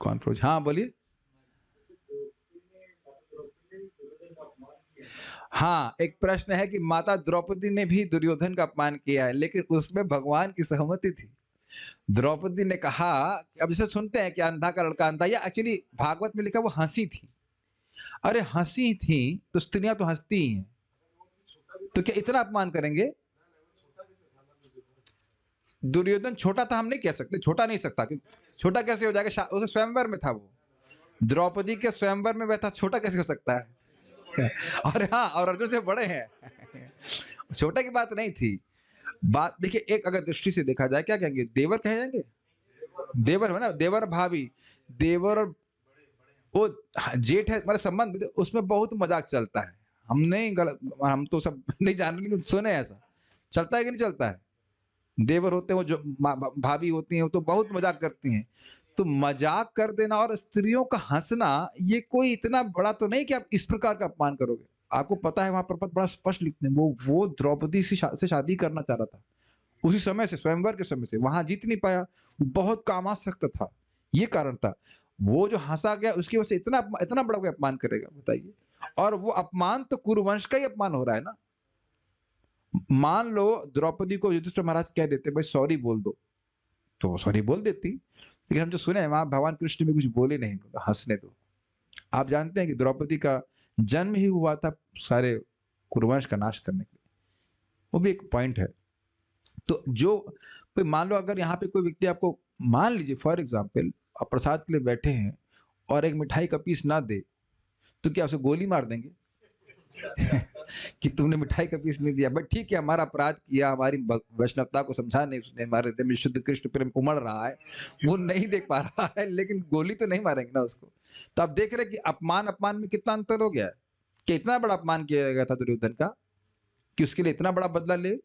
कौन पूछ? हाँ बोलिए। हाँ, एक प्रश्न है कि माता द्रौपदी ने भी दुर्योधन का अपमान किया है, लेकिन उसमें भगवान की सहमति थी। द्रौपदी ने कहा, अब जैसे सुनते हैं कि अंधा का लड़का अंधा, या एक्चुअली भागवत में लिखा वो हंसी थी। अरे हंसी थी तो स्त्रियां तो हंसती ही हैं, तो क्या इतना अपमान करेंगे? दुर्योधन छोटा था, हम नहीं कह सकते, छोटा नहीं सकता, छोटा कैसे हो जाएगा? उसे स्वयंवर में था, वो द्रौपदी के स्वयंवर में बैठा, छोटा कैसे हो सकता है? और हाँ, और अर्जुन से बड़े हैं। छोटा की बात नहीं थी। बात देखिए, एक अगर दृष्टि से देखा जाए, क्या कहेंगे? देवर कहे जाएंगे, देवर है ना, देवर भाभी, देवर और वो जेठ है, हमारे संबंध उसमें बहुत मजाक चलता है। हम नहीं हम तो सब नहीं जान रहे, लेकिन सुने ऐसा चलता है कि नहीं चलता है? देवर होते हैं वो, जो भाभी होती हैं वो तो बहुत मजाक करती हैं। तो मजाक कर देना और स्त्रियों का हंसना, ये कोई इतना बड़ा तो नहीं कि आप इस प्रकार का अपमान करोगे। आपको पता है वहां पर बड़ा स्पष्ट लिखते हैं, वो द्रौपदी से शादी करना चाह रहा था उसी समय से, स्वयंवर के समय से। वहां जीत नहीं पाया, बहुत कामासक्त था, ये कारण था। वो जो हंसा गया उसकी वजह से इतना बड़ा कोई अपमान करेगा, बताइए? और वो अपमान तो कुरुवंश का ही अपमान हो रहा है ना। मान लो द्रौपदी को युधिष्ठिर महाराज कह देते भाई सॉरी बोल दो, तो सॉरी बोल देती, लेकिन हम जो सुने वहां भगवान कृष्ण भी कुछ बोले नहीं, हंसने दो। आप जानते हैं कि द्रौपदी का जन्म ही हुआ था सारे कुरुवंश का नाश करने के लिए, वो भी एक पॉइंट है। तो जो मान लो अगर यहाँ पे कोई व्यक्ति आपको, मान लीजिए फॉर एग्जाम्पल, आप प्रसाद के लिए बैठे हैं और एक मिठाई का पीस ना दे, तो क्या उसे गोली मार देंगे? कि तुमने मिठाई का पीस नहीं दिया। बट ठीक है, हमारा अपराध किया, हमारी वैष्णवता को समझा नहीं उसने, हमारे हृदय में शुद्ध कृष्ण प्रेम उमड़ रहा है, वो नहीं देख पा रहा है, लेकिन गोली तो नहीं मारेंगे ना उसको। तो आप देख रहे हैं कि अपमान अपमान में कितना अंतर हो गया है, कि इतना बड़ा अपमान किया गया था दुर्योधन का कि उसके लिए इतना बड़ा बदला ले।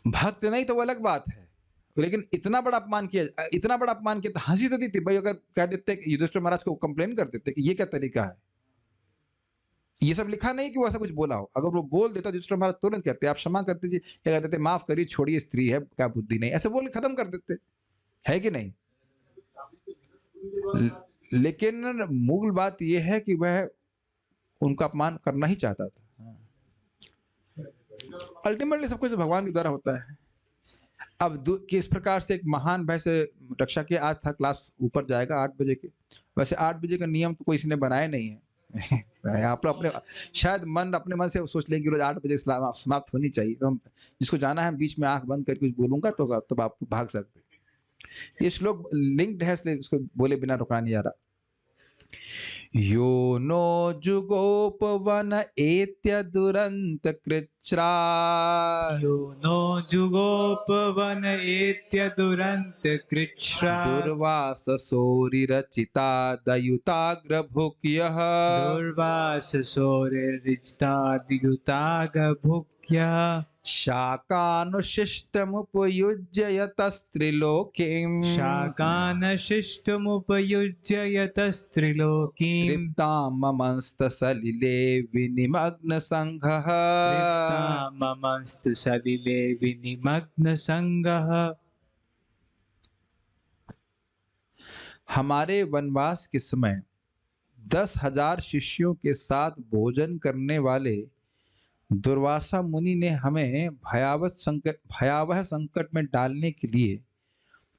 भक्त नहीं तो वो अलग बात है, लेकिन इतना बड़ा अपमान किया, इतना बड़ा अपमान किया तो हंसी तो थी भाई। अगर कह देते कि युधिष्ठिर महाराज को कंप्लेन कर देते कि ये क्या तरीका है, ये सब लिखा नहीं कि वो ऐसा कुछ बोला हो। अगर वो बोल देता युधिष्ठिर महाराज तुरंत कहते आप क्षमा कर दीजिए, क्या कहते थे, माफ करिए, छोड़िए, स्त्री है, क्या बुद्धि नहीं, ऐसे बोल खत्म कर देते, है कि नहीं। लेकिन मूल बात यह है कि वह उनका अपमान करना ही चाहता था। अल्टीमेटली सब कुछ भगवान के द्वारा होता है। अब किस प्रकार से एक महान भय से रक्षा किया। आज था क्लास, ऊपर जाएगा 8 बजे के। वैसे 8 बजे का नियम तो कोई किसी ने बनाया नहीं है। आप लोग अपने शायद अपने मन से सोच लेंगे रोज 8 बजे समाप्त होनी चाहिए, तो हम जिसको जाना है बीच में आंख बंद करके कुछ बोलूंगा तो तब आप भाग सकते। ये श्लोक लिंक्ड है, इसलिए उसको बोले बिना रुकना नहीं जा रहा। यो नो जुगोपवन एत्य दुरंत कृच्छ्रा, यो नो जुगोपवन एत्य दुरंत कृच्छ्रा, दुर्वाससोरिरचिता दयुताग्रभुक्यः, दुर्वाससोरिरचिता दयुताग्रभुक्यः, शाकानुशिष्टमुपयुज्य यतस्त्रिलोकीम्, शाकानशिष्टमुपयुज्य यतस्त्रिलोकीम्, तृप्तां ममंस्तसलिले विनिमग्नसङ्घः, ममस्तसलिले विनिमग्नसङ्गः। हमारे वनवास के समय 10,000 शिष्यों के साथ भोजन करने वाले दुर्वासा मुनि ने हमें भयावह संकट में डालने के लिए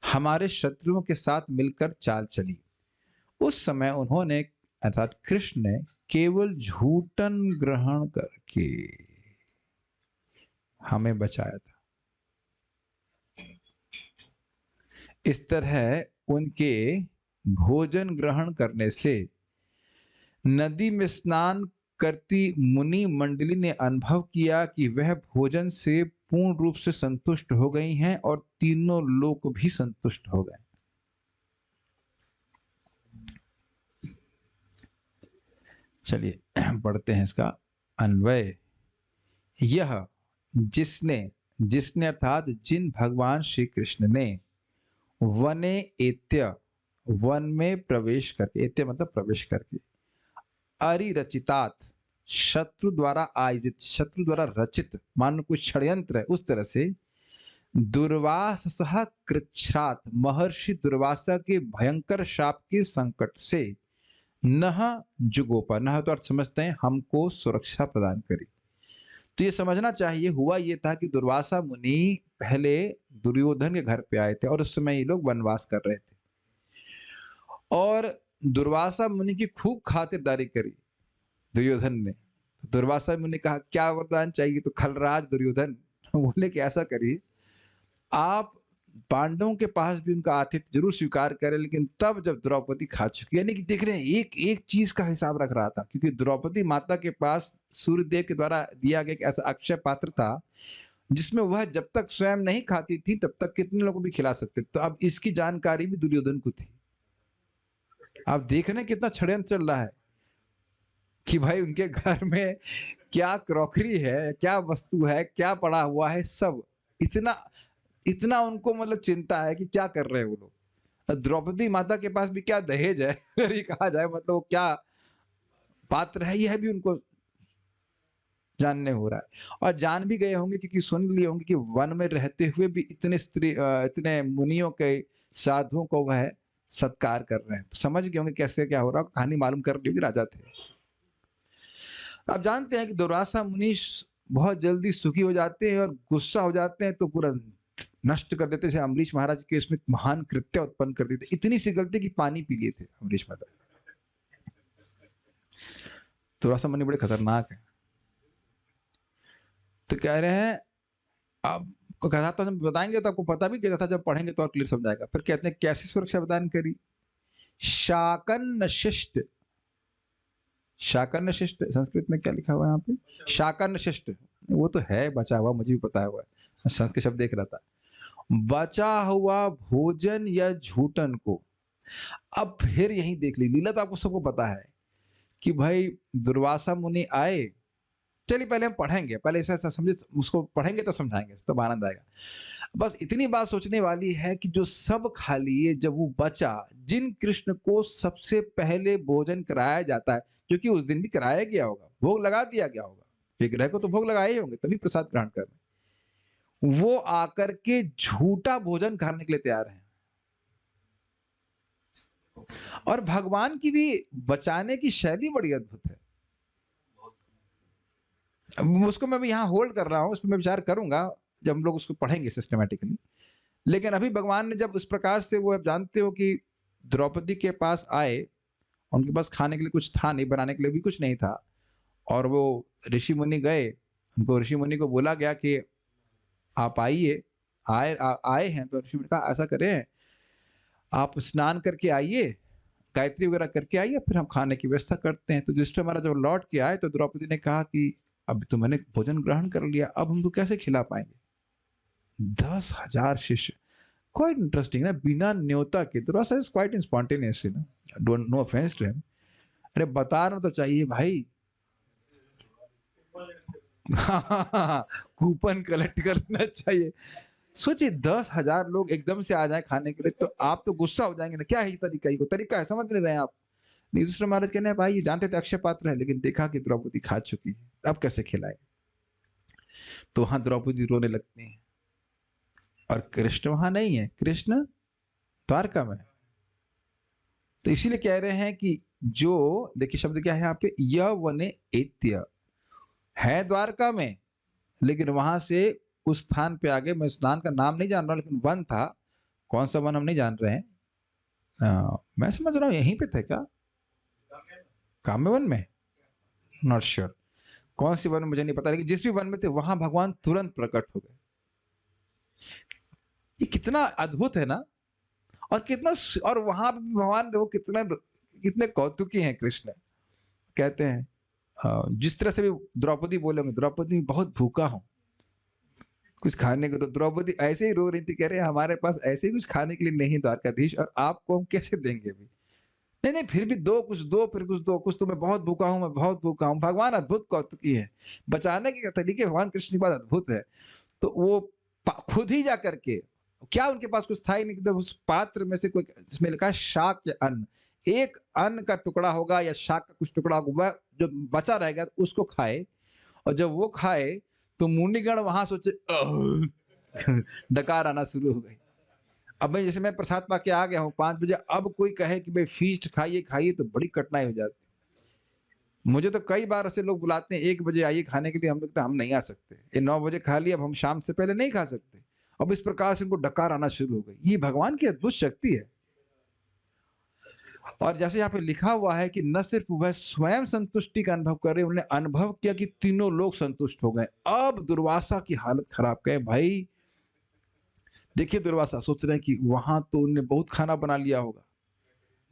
हमारे शत्रुओं के साथ मिलकर चाल चली। उस समय उन्होंने, अर्थात कृष्ण ने, केवल झूठन ग्रहण करके हमें बचाया था। इस तरह उनके भोजन ग्रहण करने से नदी में स्नान करती मुनि मंडली ने अनुभव किया कि वह भोजन से पूर्ण रूप से संतुष्ट हो गई हैं और तीनों लोक भी संतुष्ट हो गए। चलिए पढ़ते हैं इसका अन्वय। यह जिसने अर्थात जिन भगवान श्री कृष्ण ने वने एत्य, वन में प्रवेश करके, एत्य मतलब प्रवेश करके, अरिरचितात, शत्रु द्वारा आयोजित, शत्रु द्वारा रचित, मान कुछ षड्यंत्र है उस तरह से, दुर्वासः कृच्छ्रात, महर्षि दुर्वासा के भयंकर शाप के संकट से, नह जुगोपा, नह तो अर्थ समझते हैं हमको सुरक्षा प्रदान करी। तो ये समझना चाहिए, हुआ ये था कि दुर्वासा मुनि पहले दुर्योधन के घर पे आए थे और उस समय ये लोग वनवास कर रहे थे और दुर्वासा मुनि की खूब खातिरदारी करी दुर्योधन ने। दुर्वासा मुनि ने कहा क्या वरदान चाहिए, तो खलराज दुर्योधन बोले कि ऐसा करिए, आप पांडवों के पास भी उनका आतिथ्य जरूर स्वीकार करें, लेकिन तब जब द्रौपदी खा चुकी, यानी कि देख रहे हैं एक एक चीज का हिसाब रख रहा था, क्योंकि द्रौपदी माता के पास सूर्यदेव के द्वारा दिया गया एक ऐसा अक्षय पात्र था जिसमें वह जब तक स्वयं नहीं खाती थी तब तक कितने लोगों को भी खिला सकते। तो अब इसकी जानकारी भी दुर्योधन को थी। आप देख रहे हैं कितना षड्यंत्र चल रहा है कि भाई उनके घर में क्या क्रॉकरी है, क्या वस्तु है, क्या पड़ा हुआ है, सब इतना उनको मतलब चिंता है कि क्या कर रहे हैं वो लोग। द्रौपदी माता के पास भी क्या दहेज है अगर ये कहा जाए, मतलब वो क्या पात्र है, यह भी उनको जानने हो रहा है। और जान भी गए होंगे क्योंकि सुन लिए होंगे कि वन में रहते हुए भी इतने मुनियों के, साधुओं को वह सत्कार कर रहे हैं, तो समझ गए होंगे कैसे क्या हो रहा है। कहानी मालूम कर ली होगी, राजा थे। आप जानते हैं कि दुर्वासा मुनि बहुत जल्दी सुखी हो जाते हैं और गुस्सा हो जाते हैं तो पूरा नष्ट कर देते थे। अम्बरीश महाराज के इसमें महान कृत्य उत्पन्न कर देते, इतनी सी गलती कि पानी पी लिए थे अम्बरीश महाराज। दुर्वासा मुनि बड़े खतरनाक है। तो कह रहे हैं, आपको कहा था, जब बताएंगे तो आपको पता भी क्या था, जब पढ़ेंगे तो और क्लियर समझाएगा। फिर कहते हैं कैसे सुरक्षा प्रदान करी। शाकन शिष्ट, शाकर्ण शिष्ट, संस्कृत में क्या लिखा हुआ है यहाँ पे? शाकर्ण शिष्ट, वो तो है बचा हुआ, मुझे भी पता हुआ है, संस्कृत शब्द देख रहा था। बचा हुआ भोजन या झूठन को, अब फिर यही देख ली लीला, तो आपको सबको पता है कि भाई दुर्वासा मुनि आए। चलिए पहले हम पढ़ेंगे, पहले ऐसा समझे, उसको पढ़ेंगे तो समझाएंगे, तब आनंद आएगा। बस इतनी बात सोचने वाली है कि जो सब खा लिए, जब वो बचा, जिन कृष्ण को सबसे पहले भोजन कराया जाता है, क्योंकि उस दिन भी कराया गया होगा, भोग लगा दिया गया होगा, विग्रह को तो भोग लगाए ही होंगे तभी प्रसाद ग्रहण करने, वो आकर के झूठा भोजन खाने के लिए तैयार है। और भगवान की भी बचाने की शैली बड़ी अद्भुत है। उसको मैं भी यहाँ होल्ड कर रहा हूँ, उसमें मैं विचार करूंगा जब हम लोग उसको पढ़ेंगे सिस्टमेटिकली। लेकिन अभी भगवान ने जब उस प्रकार से, वो आप जानते हो कि द्रौपदी के पास आए, उनके पास खाने के लिए कुछ था नहीं, बनाने के लिए भी कुछ नहीं था, और वो ऋषि मुनि गए, उनको ऋषि मुनि को बोला गया कि आप आइए, आए हैं, तो ऋषि मुनि कहा ऐसा करें, आप स्नान करके आइए, गायत्री वगैरह करके आइए, फिर हम खाने की व्यवस्था करते हैं। तो युधिष्ठिर महाराज जब लौट के आए तो द्रौपदी ने कहा कि अब तो मैंने भोजन ग्रहण कर लिया, अब हमको कैसे खिला पाएंगे? 10,000 शिष्य, क्वाइट इंटरेस्टिंग ना, बिना न्योता के। दुर्वासा इज क्वाइट स्पॉन्टेनियस ना, don't, no offence to him. अरे बताना तो चाहिए भाई। कूपन कलेक्ट करना चाहिए। सोचिए 10,000 लोग एकदम से आ जाए खाने के लिए, तो आप तो गुस्सा हो जाएंगे ना, क्या है ये तरीका? ये तरीका है, समझ नहीं रहे आप। युधिष्ठिर महाराज कहने भाई ये जानते थे अक्षय पात्र है, लेकिन देखा कि द्रौपदी खा चुकी है, अब कैसे खिलाए? तो वहां द्रौपदी रोने लगती है, और कृष्ण वहां नहीं है, कृष्ण द्वारका में है। तो इसीलिए कह रहे हैं कि जो, देखिए शब्द क्या है यहाँ पे, यह वने एत्य है द्वारका में, लेकिन वहां से उस स्थान पे आगे, मैं स्थान का नाम नहीं जान रहा, लेकिन वन था, कौन सा वन हम नहीं जान रहे हैं। मैं समझ रहा हूँ यहीं पे थे क्या, काम्य वन में, नॉट श्योर कौन सी वन मुझे नहीं पता, लेकिन जिस भी वन में थे वहां भगवान तुरंत प्रकट हो गए। ये कितना अद्भुत है ना, और कितना, और वहां भी भगवान देखो कितने कौतुकी हैं कृष्ण। कहते हैं जिस तरह से भी द्रौपदी बोलेंगे, द्रौपदी बहुत भूखा हूं कुछ खाने को, तो द्रौपदी ऐसे ही रो रही थी, कह रहे हमारे पास ऐसे ही कुछ खाने के लिए नहीं द्वारकाधीश, और आपको हम कैसे देंगे भी? नहीं नहीं, फिर भी दो, कुछ दो, फिर कुछ दो, कुछ तो मैं बहुत भूखा हूं, मैं बहुत भूखा हूं। भगवान अद्भुत कौतुकी है, बचाने के तरीके भगवान कृष्ण की बात अद्भुत है। तो वो खुद ही जा करके, क्या उनके पास कुछ था ही नहीं, तो उस पात्र में से कोई, जिसमें लिखा है शाक या अन्न, एक अन्न का टुकड़ा होगा या शाक का कुछ टुकड़ा होगा, जो बचा रहेगा उसको खाए। और जब वो खाए तो मुनिगण वहां सोचे डकार आना शुरू हो गई। अब मैं, जैसे मैं प्रसाद पा के आ गया हूँ 5 बजे, अब कोई कहे कि भाई फीस्ट खाइए खाइए, तो बड़ी कठिनाई हो जाती। मुझे तो कई बार ऐसे लोग बुलाते हैं 1 बजे आइए खाने के लिए, हम लोग तो हम नहीं आ सकते, ये 9 बजे खा लिया, अब हम शाम से पहले नहीं खा सकते। अब इस प्रकार से उनको डकार आना शुरू हो गई। ये भगवान की अद्भुत शक्ति है। और जैसे यहाँ पे लिखा हुआ है कि न सिर्फ वह स्वयं संतुष्टि का अनुभव कर रहे, उन्होंने अनुभव किया कि तीनों लोग संतुष्ट हो गए। अब दुर्वासा की हालत खराब, कहे भाई देखिए, दुर्वासा सोच रहे हैं कि वहां तो उन्होंने बहुत खाना बना लिया होगा,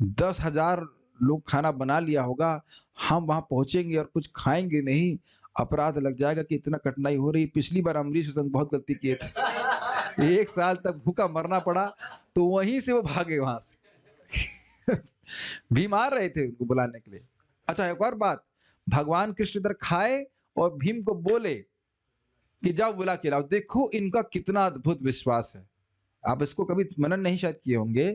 10,000 लोग खाना बना लिया होगा, हम वहां पहुंचेंगे और कुछ खाएंगे नहीं, अपराध लग जाएगा कि इतना कठिनाई हो रही। पिछली बार अम्बरीश के संग बहुत गलती किए थे, 1 साल तक भूखा मरना पड़ा, तो वहीं से वो भागे वहां से। भीम आ रहे थे उनको बुलाने के लिए। अच्छा एक और बात, भगवान कृष्ण इधर खाए और भीम को बोले कि जाओ बुला के लाओ। देखो इनका कितना अद्भुत विश्वास है। आप इसको कभी मनन नहीं शायद किए होंगे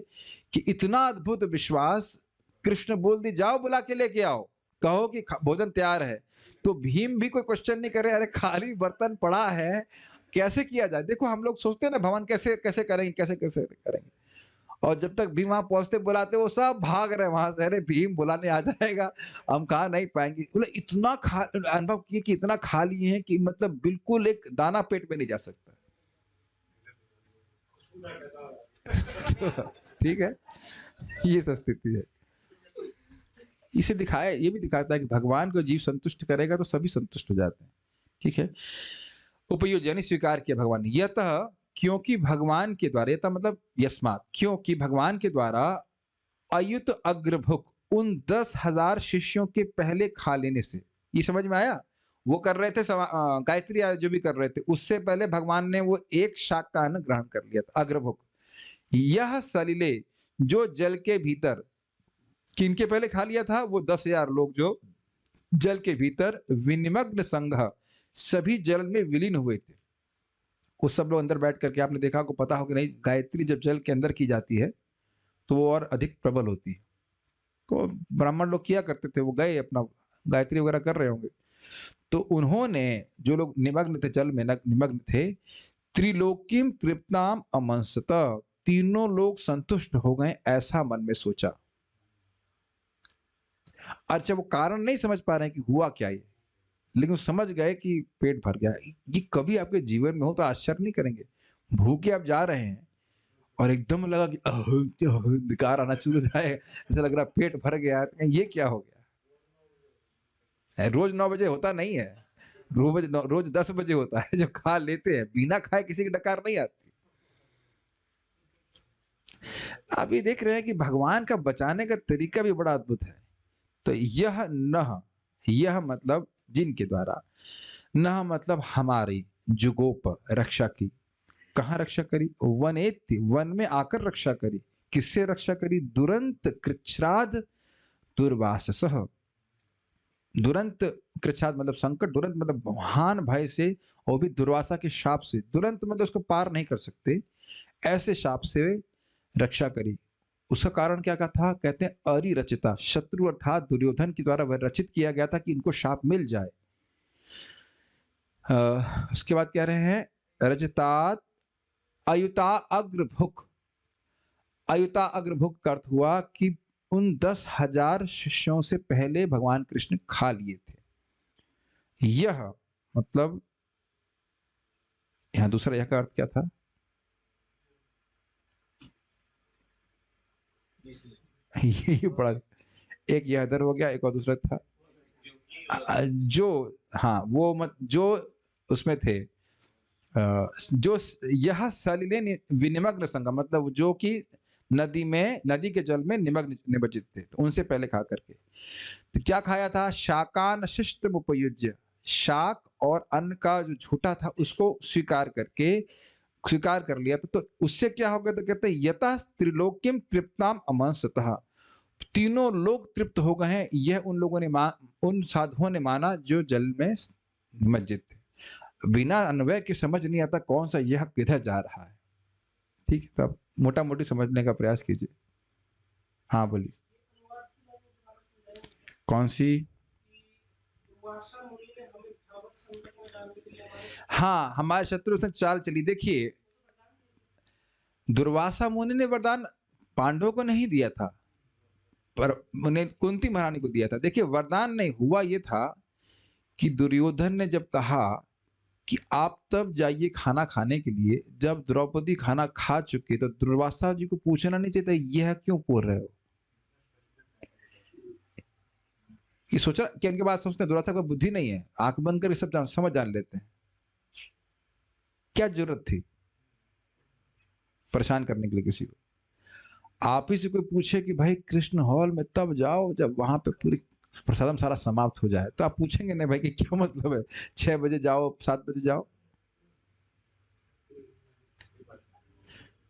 कि इतना अद्भुत विश्वास, कृष्ण बोल दी जाओ बुला के लेके आओ, कहो कि भोजन तैयार है, तो भीम भी कोई क्वेश्चन नहीं करे, अरे खाली बर्तन पड़ा है कैसे किया जाए। देखो हम लोग सोचते हैं ना भगवान कैसे कैसे करेंगे, कैसे कैसे करेंगे, और जब तक भीम वहां पहुंचते बुलाते वो सब भाग रहे वहां से, अरे भीम बुलाने आ जाएगा, हम खा नहीं पाएंगे। बोले इतना खा, अनुभव किए कि इतना खा लिए हैं कि मतलब बिल्कुल एक दाना पेट में नहीं जा सकता। ठीक है, ये सब स्थिति है। इसे दिखाया, ये भी दिखाता है कि भगवान को जीव संतुष्ट करेगा तो सभी संतुष्ट हो जाते हैं। ठीक है, उपयोजन स्वीकार किया भगवान ने, यतः क्योंकि भगवान के द्वारा, यतः मतलब यस्मात्, क्योंकि भगवान के द्वारा अयुत अग्रभुक उन 10,000 शिष्यों के पहले खा लेने से। ये समझ में आया? वो कर रहे थे गायत्री या जो भी कर रहे थे, उससे पहले भगवान ने वो एक शाक का अन्न ग्रहण कर लिया था, अग्रभुक। यह सलिले जो जल के भीतर किनके पहले खा लिया था? वो 10,000 लोग जो जल के भीतर विनिमग्न संघ सभी जल में विलीन हुए थे। वो सब लोग अंदर बैठ करके, आपने देखा को पता हो कि नहीं, गायत्री जब जल के अंदर की जाती है तो वो और अधिक प्रबल होती है। तो ब्राह्मण लोग किया करते थे, वो गए अपना गायत्री वगैरह कर रहे होंगे, तो उन्होंने, जो लोग निमग्न थे, जल में निमग्न थे, त्रिलोकीम तृप्ताम अमंसत, तीनों लोग संतुष्ट हो गए, ऐसा मन में सोचा। अच्छा, वो कारण नहीं समझ पा रहे हैं कि हुआ क्या ये, लेकिन समझ गए कि पेट भर गया। ये कभी आपके जीवन में हो तो आश्चर्य नहीं करेंगे। भूखे आप जा रहे हैं और एकदम लगा कि निकार आना शुरू हो जाए, ऐसा लग रहा पेट भर गया है, तो ये क्या हो गया है? रोज 9 बजे होता नहीं है, रोज 10 बजे होता है। जो खा लेते हैं, बिना खाए किसी की डकार नहीं आती। आप ये देख रहे हैं कि भगवान का बचाने का तरीका भी बड़ा अद्भुत है। तो यह नह, यह मतलब जिनके द्वारा, नह मतलब हमारी, जुगोप रक्षा की। कहाँ रक्षा करी? वनेति, वन में आकर रक्षा करी। किससे रक्षा करी? दुरंत कृच्छ्राद दुर्वाससः। दुरंत कृच्छ्राद मतलब संकट, दुरंत मतलब महान भय से, और भी दुर्वासा के शाप से। दुरंत मतलब उसको पार नहीं कर सकते, ऐसे शाप से रक्षा करी। उसका कारण क्या का था? कहते हैं अरिरचिता, शत्रु अर्थात दुर्योधन के द्वारा वह रचित किया गया था कि इनको शाप मिल जाए। उसके बाद कह रहे हैं रजतात अयुता अग्रभुक। अयुता अग्रभुक का अर्थ हुआ कि उन 10,000 शिष्यों से पहले भगवान कृष्ण खा लिए थे। यह मतलब यहां दूसरा यह का अर्थ क्या था? ये बड़ा, एक यह इधर हो गया, एक और दूसरा था जो, हाँ वो मत जो उसमें थे, जो यह सलिले विनिमग्न संघ, मतलब जो कि नदी में, नदी के जल में निमग्न निमज्जित थे, तो उनसे पहले खा करके। तो क्या खाया था? शाकान शिष्ट उपयुज्य, शाक और अन्न का जो झूठा था उसको स्वीकार कर लिया था। तो उससे क्या हो गया? तो कहते हैं यतः त्रिलोक्यम तृप्ताम अमंसतः, तीनों लोग तृप्त हो गए हैं। यह उन लोगों ने उन साधुओं ने माना जो जल में निमज्जित थे। बिना अन्वय के समझ नहीं आता कौन सा यह किधर जा रहा है। ठीक है, तो आप मोटा मोटी समझने का प्रयास कीजिए। हाँ बोलिए, कौन सी? हाँ, हमारे शत्रु से चाल चली। देखिए, दुर्वासा मुनि ने वरदान पांडवों को नहीं दिया था, पर उन्हें कुंती महारानी को दिया था। देखिए, वरदान नहीं, हुआ ये था कि दुर्योधन ने जब कहा कि आप तब जाइए खाना खाने के लिए, जब द्रौपदी खाना खा चुके, तो दुर्वासा जी को पूछना नहीं चाहिए यह क्यों बोल रहे हो। ये सोचा कि उनके बाद सोचते हैं दुर्वासा को बुद्धि नहीं है, आंख बंद करके सब समझ जान लेते हैं। क्या जरूरत थी परेशान करने के लिए किसी को? आप ही से कोई पूछे कि भाई कृष्ण हॉल में तब जाओ जब वहां पे पूरी प्रसादम सारा समाप्त हो जाए, तो आप पूछेंगे नहीं भाई कि क्या मतलब है 6 बजे जाओ 7 बजे जाओ?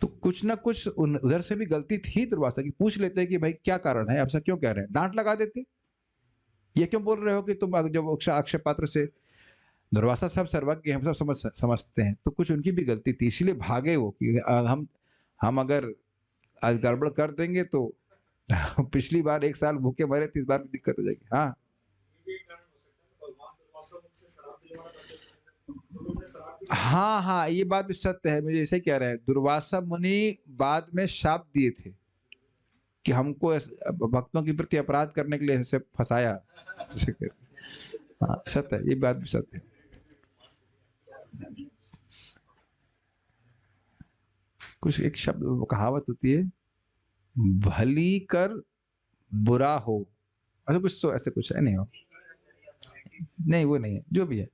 तो कुछ ना कुछ उधर से भी गलती थी दुर्वासा की। पूछ लेते कि भाई क्या कारण है, ऐसा क्यों कह रहे हैं, डांट लगा देते, ये क्यों बोल रहे हो कि तुम जब अक्षय पात्र से। दुर्वासा सब सर्वज्ञ, हम सब समझते हैं, तो कुछ उनकी भी गलती थी, इसीलिए भागे वो कि हम अगर आज गड़बड़ कर देंगे तो पिछली बार 1 साल भूखे मरे, तो इस बार भी दिक्कत हो जाएगी। हाँ, हाँ हाँ, ये बात भी सत्य है। मुझे ऐसे कह रहे हैं, दुर्वासा मुनि बाद में शाप दिए थे कि हमको भक्तों के प्रति अपराध करने के लिए ऐसे फंसाया। हाँ, सत्य है, ये बात भी सत्य है। कुछ एक शब्द कहावत होती है, भली कर बुरा हो, ऐसा कुछ, तो ऐसे कुछ है नहीं हो, नहीं वो नहीं है, जो भी है।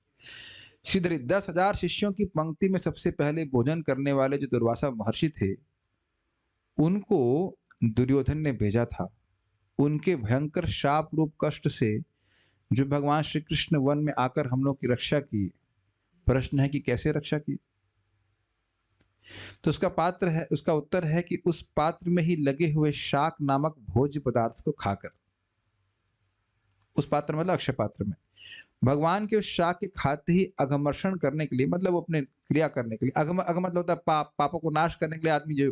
श्रीधरी 10,000 शिष्यों की पंक्ति में सबसे पहले भोजन करने वाले जो दुर्वासा महर्षि थे, उनको दुर्योधन ने भेजा था। उनके भयंकर शाप रूप कष्ट से जो भगवान श्री कृष्ण वन में आकर हम लोग की रक्षा की। प्रश्न है कि कैसे रक्षा की? तो उसका उत्तर है कि उस पात्र में ही लगे हुए शाक नामक भोज्य पदार्थ को खाकर। उस पात्र मतलब अक्षय पात्र में भगवान के उस शाक के खाते ही अघमर्षण करने के लिए, मतलब वो अपने क्रिया करने के लिए, अघम मतलब होता है पापों को नाश करने के लिए आदमी जो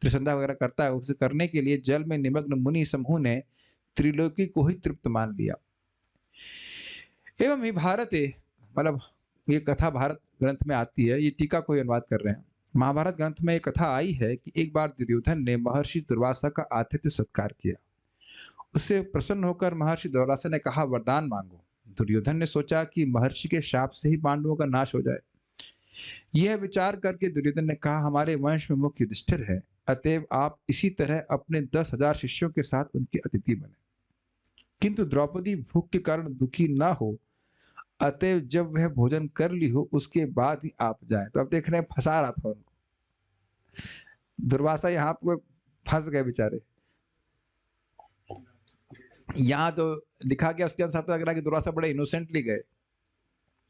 त्रिसंध्या वगैरह करता है, उसे करने के लिए जल में निमग्न मुनि समूह ने त्रिलोकी को ही तृप्त मान लिया। एवं ही भारत मतलब ये कथा भारत ग्रंथ में आती है, ये टीका को अनुवाद कर रहे हैं। महाभारत ग्रंथ में एक कथा आई है कि एक बार दुर्योधन ने महर्षि दुर्वासा का आतिथ्य सत्कार किया। उससे प्रसन्न होकर महर्षि दुर्वासा ने कहा, वरदान मांगो। दुर्योधन ने सोचा कि महर्षि के शाप से ही पांडवों का नाश हो जाए। यह विचार करके दुर्योधन ने कहा, हमारे वंश में मुख्य युधिष्ठिर है, अतएव आप इसी तरह अपने 10,000 शिष्यों के साथ उनके अतिथि बने। किंतु द्रौपदी भूख के कारण दुखी ना हो, अतएव जब वह भोजन कर ली हो उसके बाद ही आप जाएं। तो अब देख रहे हैं फंसा रहा था उनको। दुर्वासा यहाँ पे फंस गए बेचारे। यहाँ तो लिखा गया, उसके अनुसार लग रहा है कि दुर्वासा बड़े इनोसेंटली गए,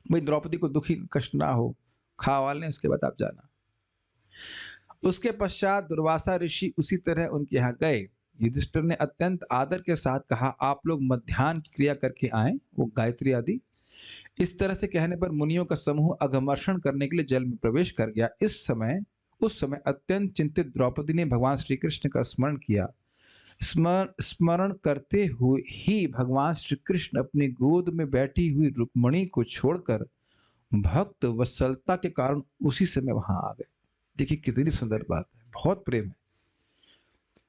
भाई द्रौपदी को दुखी कष्ट ना हो, खा वाल लें उसके बाद आप जाना। उसके पश्चात दुर्वासा ऋषि उसी तरह उनके यहाँ गए। युधिष्ठिर ने अत्यंत आदर के साथ कहा, आप लोग मध्याह्न की क्रिया करके आए, वो गायत्री आदि। इस तरह से कहने पर मुनियों का समूह अघमर्षण करने के लिए जल में प्रवेश कर गया। उस समय अत्यंत चिंतित द्रौपदी ने भगवान श्री कृष्ण का स्मरण किया। स्मरण करते हुए ही भगवान श्री कृष्ण अपनी गोद में बैठी हुई रुक्मणी को छोड़कर भक्त वत्सलता के कारण उसी समय वहां आ गए। देखिए कितनी सुंदर बात है, बहुत प्रेम है।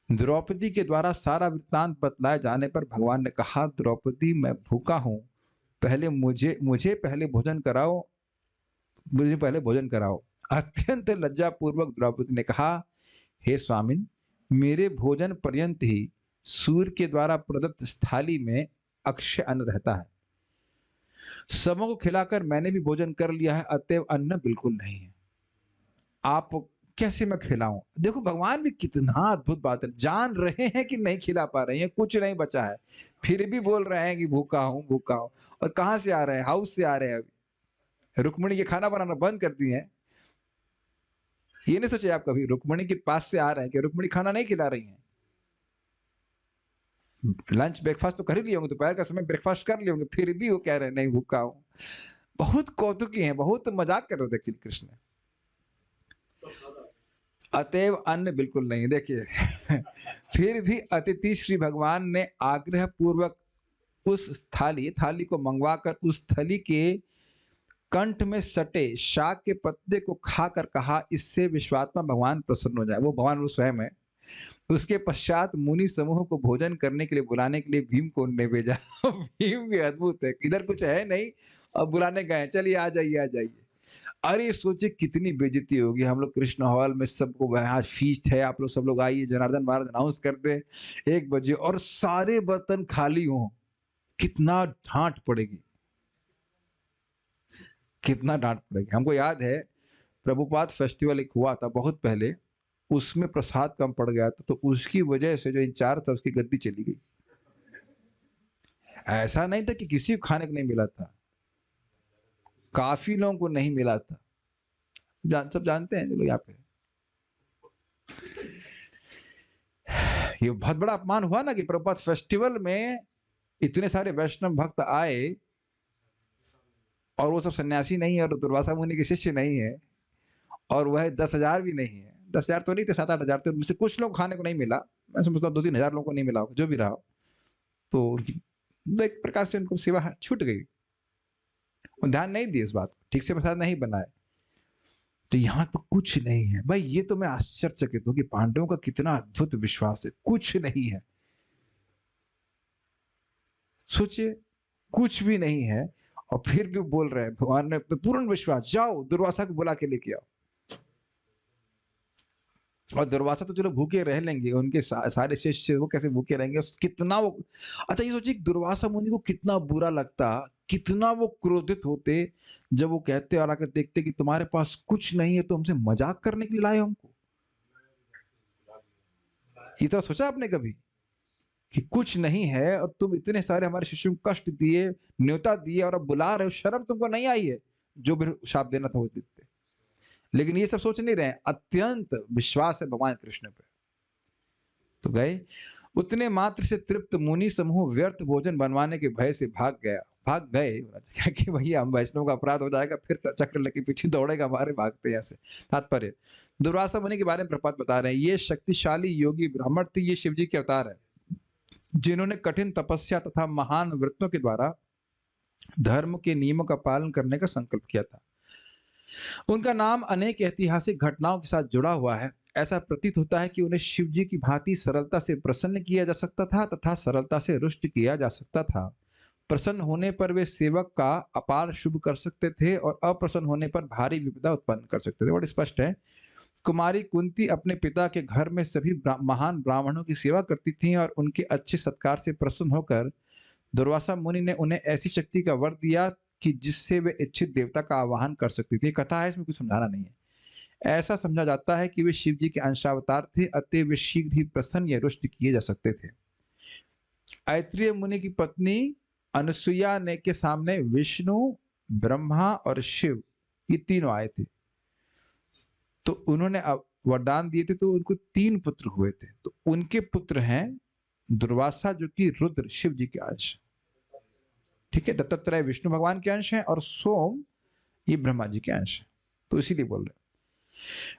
द्रौपदी के द्वारा सारा वृत्तांत बतलाए जाने पर भगवान ने कहा, द्रौपदी मैं भूखा हूं, पहले मुझे पहले भोजन कराओ। अत्यंत लज्जा पूर्वक द्रौपदी ने कहा, हे स्वामिन, मेरे भोजन पर्यंत ही सूर्य के द्वारा प्रदत्त थाली में अक्षय अन्न रहता है। सबों को खिलाकर मैंने भी भोजन कर लिया है, अतएव अन्न बिल्कुल नहीं है। आप कैसे मैं खिलाऊं? देखो भगवान भी कितना अद्भुत बात है, जान रहे हैं कि नहीं खिला पा रहे हैं, कुछ नहीं बचा है, फिर भी बोल रहे हैं कि भूखा हूं भूखा हूं। और कहां से आ रहे हैं? हाउस से आ रहे हैं। अभी रुक्मणी के खाना बनाना बंद कर दिए हैं। ये नहीं सोचे आप कभी रुक्मणी के पास से आ रहे हैं कि रुक्मणी खाना नहीं खिला रही हैं। लंच ब्रेकफास्ट तो कर ही लिए होंगे, दोपहर का समय ब्रेकफास्ट कर लिए होंगे, फिर भी वो कह रहे हैं नहीं भूखा हूं। बहुत कौतुकी हैं, बहुत मजाक कर रहे थे एक्चुअली कृष्ण। अतएव अन्न बिल्कुल नहीं। देखिए फिर भी अतिथि श्री भगवान ने आग्रह पूर्वक उस थाली को मंगवाकर उस थली के कंठ में सटे शाक के पत्ते को खाकर कहा, इससे विश्वात्मा भगवान प्रसन्न हो जाए। वो भगवान वो स्वयं है। उसके पश्चात मुनि समूह को भोजन करने के लिए बुलाने के लिए भीम को उन्होंने भेजा। भीम भी अद्भुत है, इधर कुछ है नहीं और बुलाने गए, चलिए आ जाइए। अरे सोचे कितनी बेइज्जती होगी। हम लोग कृष्ण हॉल में सबको, आज फीस्ट है, आप लोग सब लोग आइए, जनार्दन महाराज अनाउंस करते 1 बजे और सारे बर्तन खाली हों, कितना डांट पड़ेगी, कितना डांट पड़ेगी। हमको याद है प्रभुपाद फेस्टिवल एक हुआ था बहुत पहले, उसमें प्रसाद कम पड़ गया था, तो उसकी वजह से जो इंचार्ज था उसकी गद्दी चली गई। ऐसा नहीं था कि किसी को खाने को नहीं मिला था, काफी लोगों को नहीं मिला था। सब जानते हैं जो लोग यहाँ पे। ये बहुत बड़ा अपमान हुआ ना कि प्रभुपाद फेस्टिवल में इतने सारे वैष्णव भक्त आए और वो सब सन्यासी नहीं है और दुर्वासा मुनि के शिष्य नहीं है, और वह 10,000 भी नहीं है। 10,000 तो नहीं थे, 7-8 हजार थे। उनसे कुछ लोग खाने को नहीं मिला। मैं समझता हूँ 2-3 हजार लोगों को नहीं मिला, जो भी रहा। तो एक प्रकार से उनको सेवा छूट गई, ध्यान नहीं दिए इस बात को, ठीक से प्रसाद नहीं बनाए। तो यहाँ तो कुछ नहीं है भाई। ये तो मैं आश्चर्यचकित हूं कि पांडवों का कितना अद्भुत विश्वास है, कुछ नहीं है। सोचिए कुछ भी नहीं है और फिर भी बोल रहे हैं भगवान ने पूर्ण विश्वास, जाओ दुर्वासा को बुला के लेके आओ। और दुर्वासा तो चलो भूखे रह लेंगे, उनके सारे शिष्य वो कैसे भूखे रहेंगे? कितना वो, अच्छा ये सोचिए दुर्वासा मुनि को कितना बुरा लगता, कितना वो क्रोधित होते जब वो कहते और आकर देखते कि तुम्हारे पास कुछ नहीं है, तो हमसे मजाक करने के लिए लाए हमको। इतना सोचा आपने कभी? कि कुछ नहीं है और तुम इतने सारे हमारे शिष्यों को कष्ट दिए, न्योता दिए और अब बुला रहे हो, शर्म तुमको नहीं आई है? जो भी शाप देना था वो देते। लेकिन ये सब सोच नहीं रहे हैं, अत्यंत विश्वास है भगवान कृष्ण पे। तो गए, उतने मात्र से तृप्त मुनि समूह व्यर्थ भोजन बनवाने के भय से भाग गए, कि भैया हम वैष्णव का अपराध हो जाएगा, फिर चक्र लेके पीछे दौड़ेगा हमारे, भागते यहाँ से। तात्पर्य, दुर्वासा मुनि के बारे में प्रपात बता रहे हैं, ये शक्तिशाली योगी ब्राह्मण थे, ये शिव जी के अवतार है, जिन्होंने कठिन तपस्या तथा महान व्रतों के द्वारा धर्म के नियमों का पालन करने का संकल्प किया था। उनका नाम अनेक ऐतिहासिक घटनाओं के साथ जुड़ा हुआ है। ऐसा प्रतीत होता है कि उन्हें शिव जी की भांति सरलता से प्रसन्न किया जा सकता था तथा सरलता से रुष्ट किया जा सकता था। प्रसन्न होने पर वे सेवक का अपार शुभ कर सकते थे और अप्रसन्न होने पर भारी विपदा उत्पन्न कर सकते थे। बड़ा स्पष्ट है। कुमारी कुंती अपने पिता के घर में सभी महान ब्राह्मणों की सेवा करती थीं और उनके अच्छे सत्कार से प्रसन्न होकर दुर्वासा मुनि ने उन्हें ऐसी शक्ति का वर दिया कि जिससे वे इच्छित देवता का आवाहन कर सकती थी। कथा है, इसमें कुछ समझाना नहीं है। ऐसा समझा जाता है कि वे शिव जी के अंशावतार थे, अतः वे शीघ्र ही प्रसन्न या रुष्ट किए जा सकते थे। ऐत्रेय मुनि की पत्नी अनुसुईया ने के सामने विष्णु, ब्रह्मा और शिव ये तीनों आए थे, तो उन्होंने वरदान दिए थे, तो उनको 3 पुत्र हुए थे। तो उनके पुत्र हैं दुर्वासा, जो कि रुद्र शिव जी के अंश, ठीक है, दत्तात्रेय विष्णु भगवान के अंश हैं और सोम ये ब्रह्मा जी के अंश हैं। तो इसीलिए बोल रहे हैं।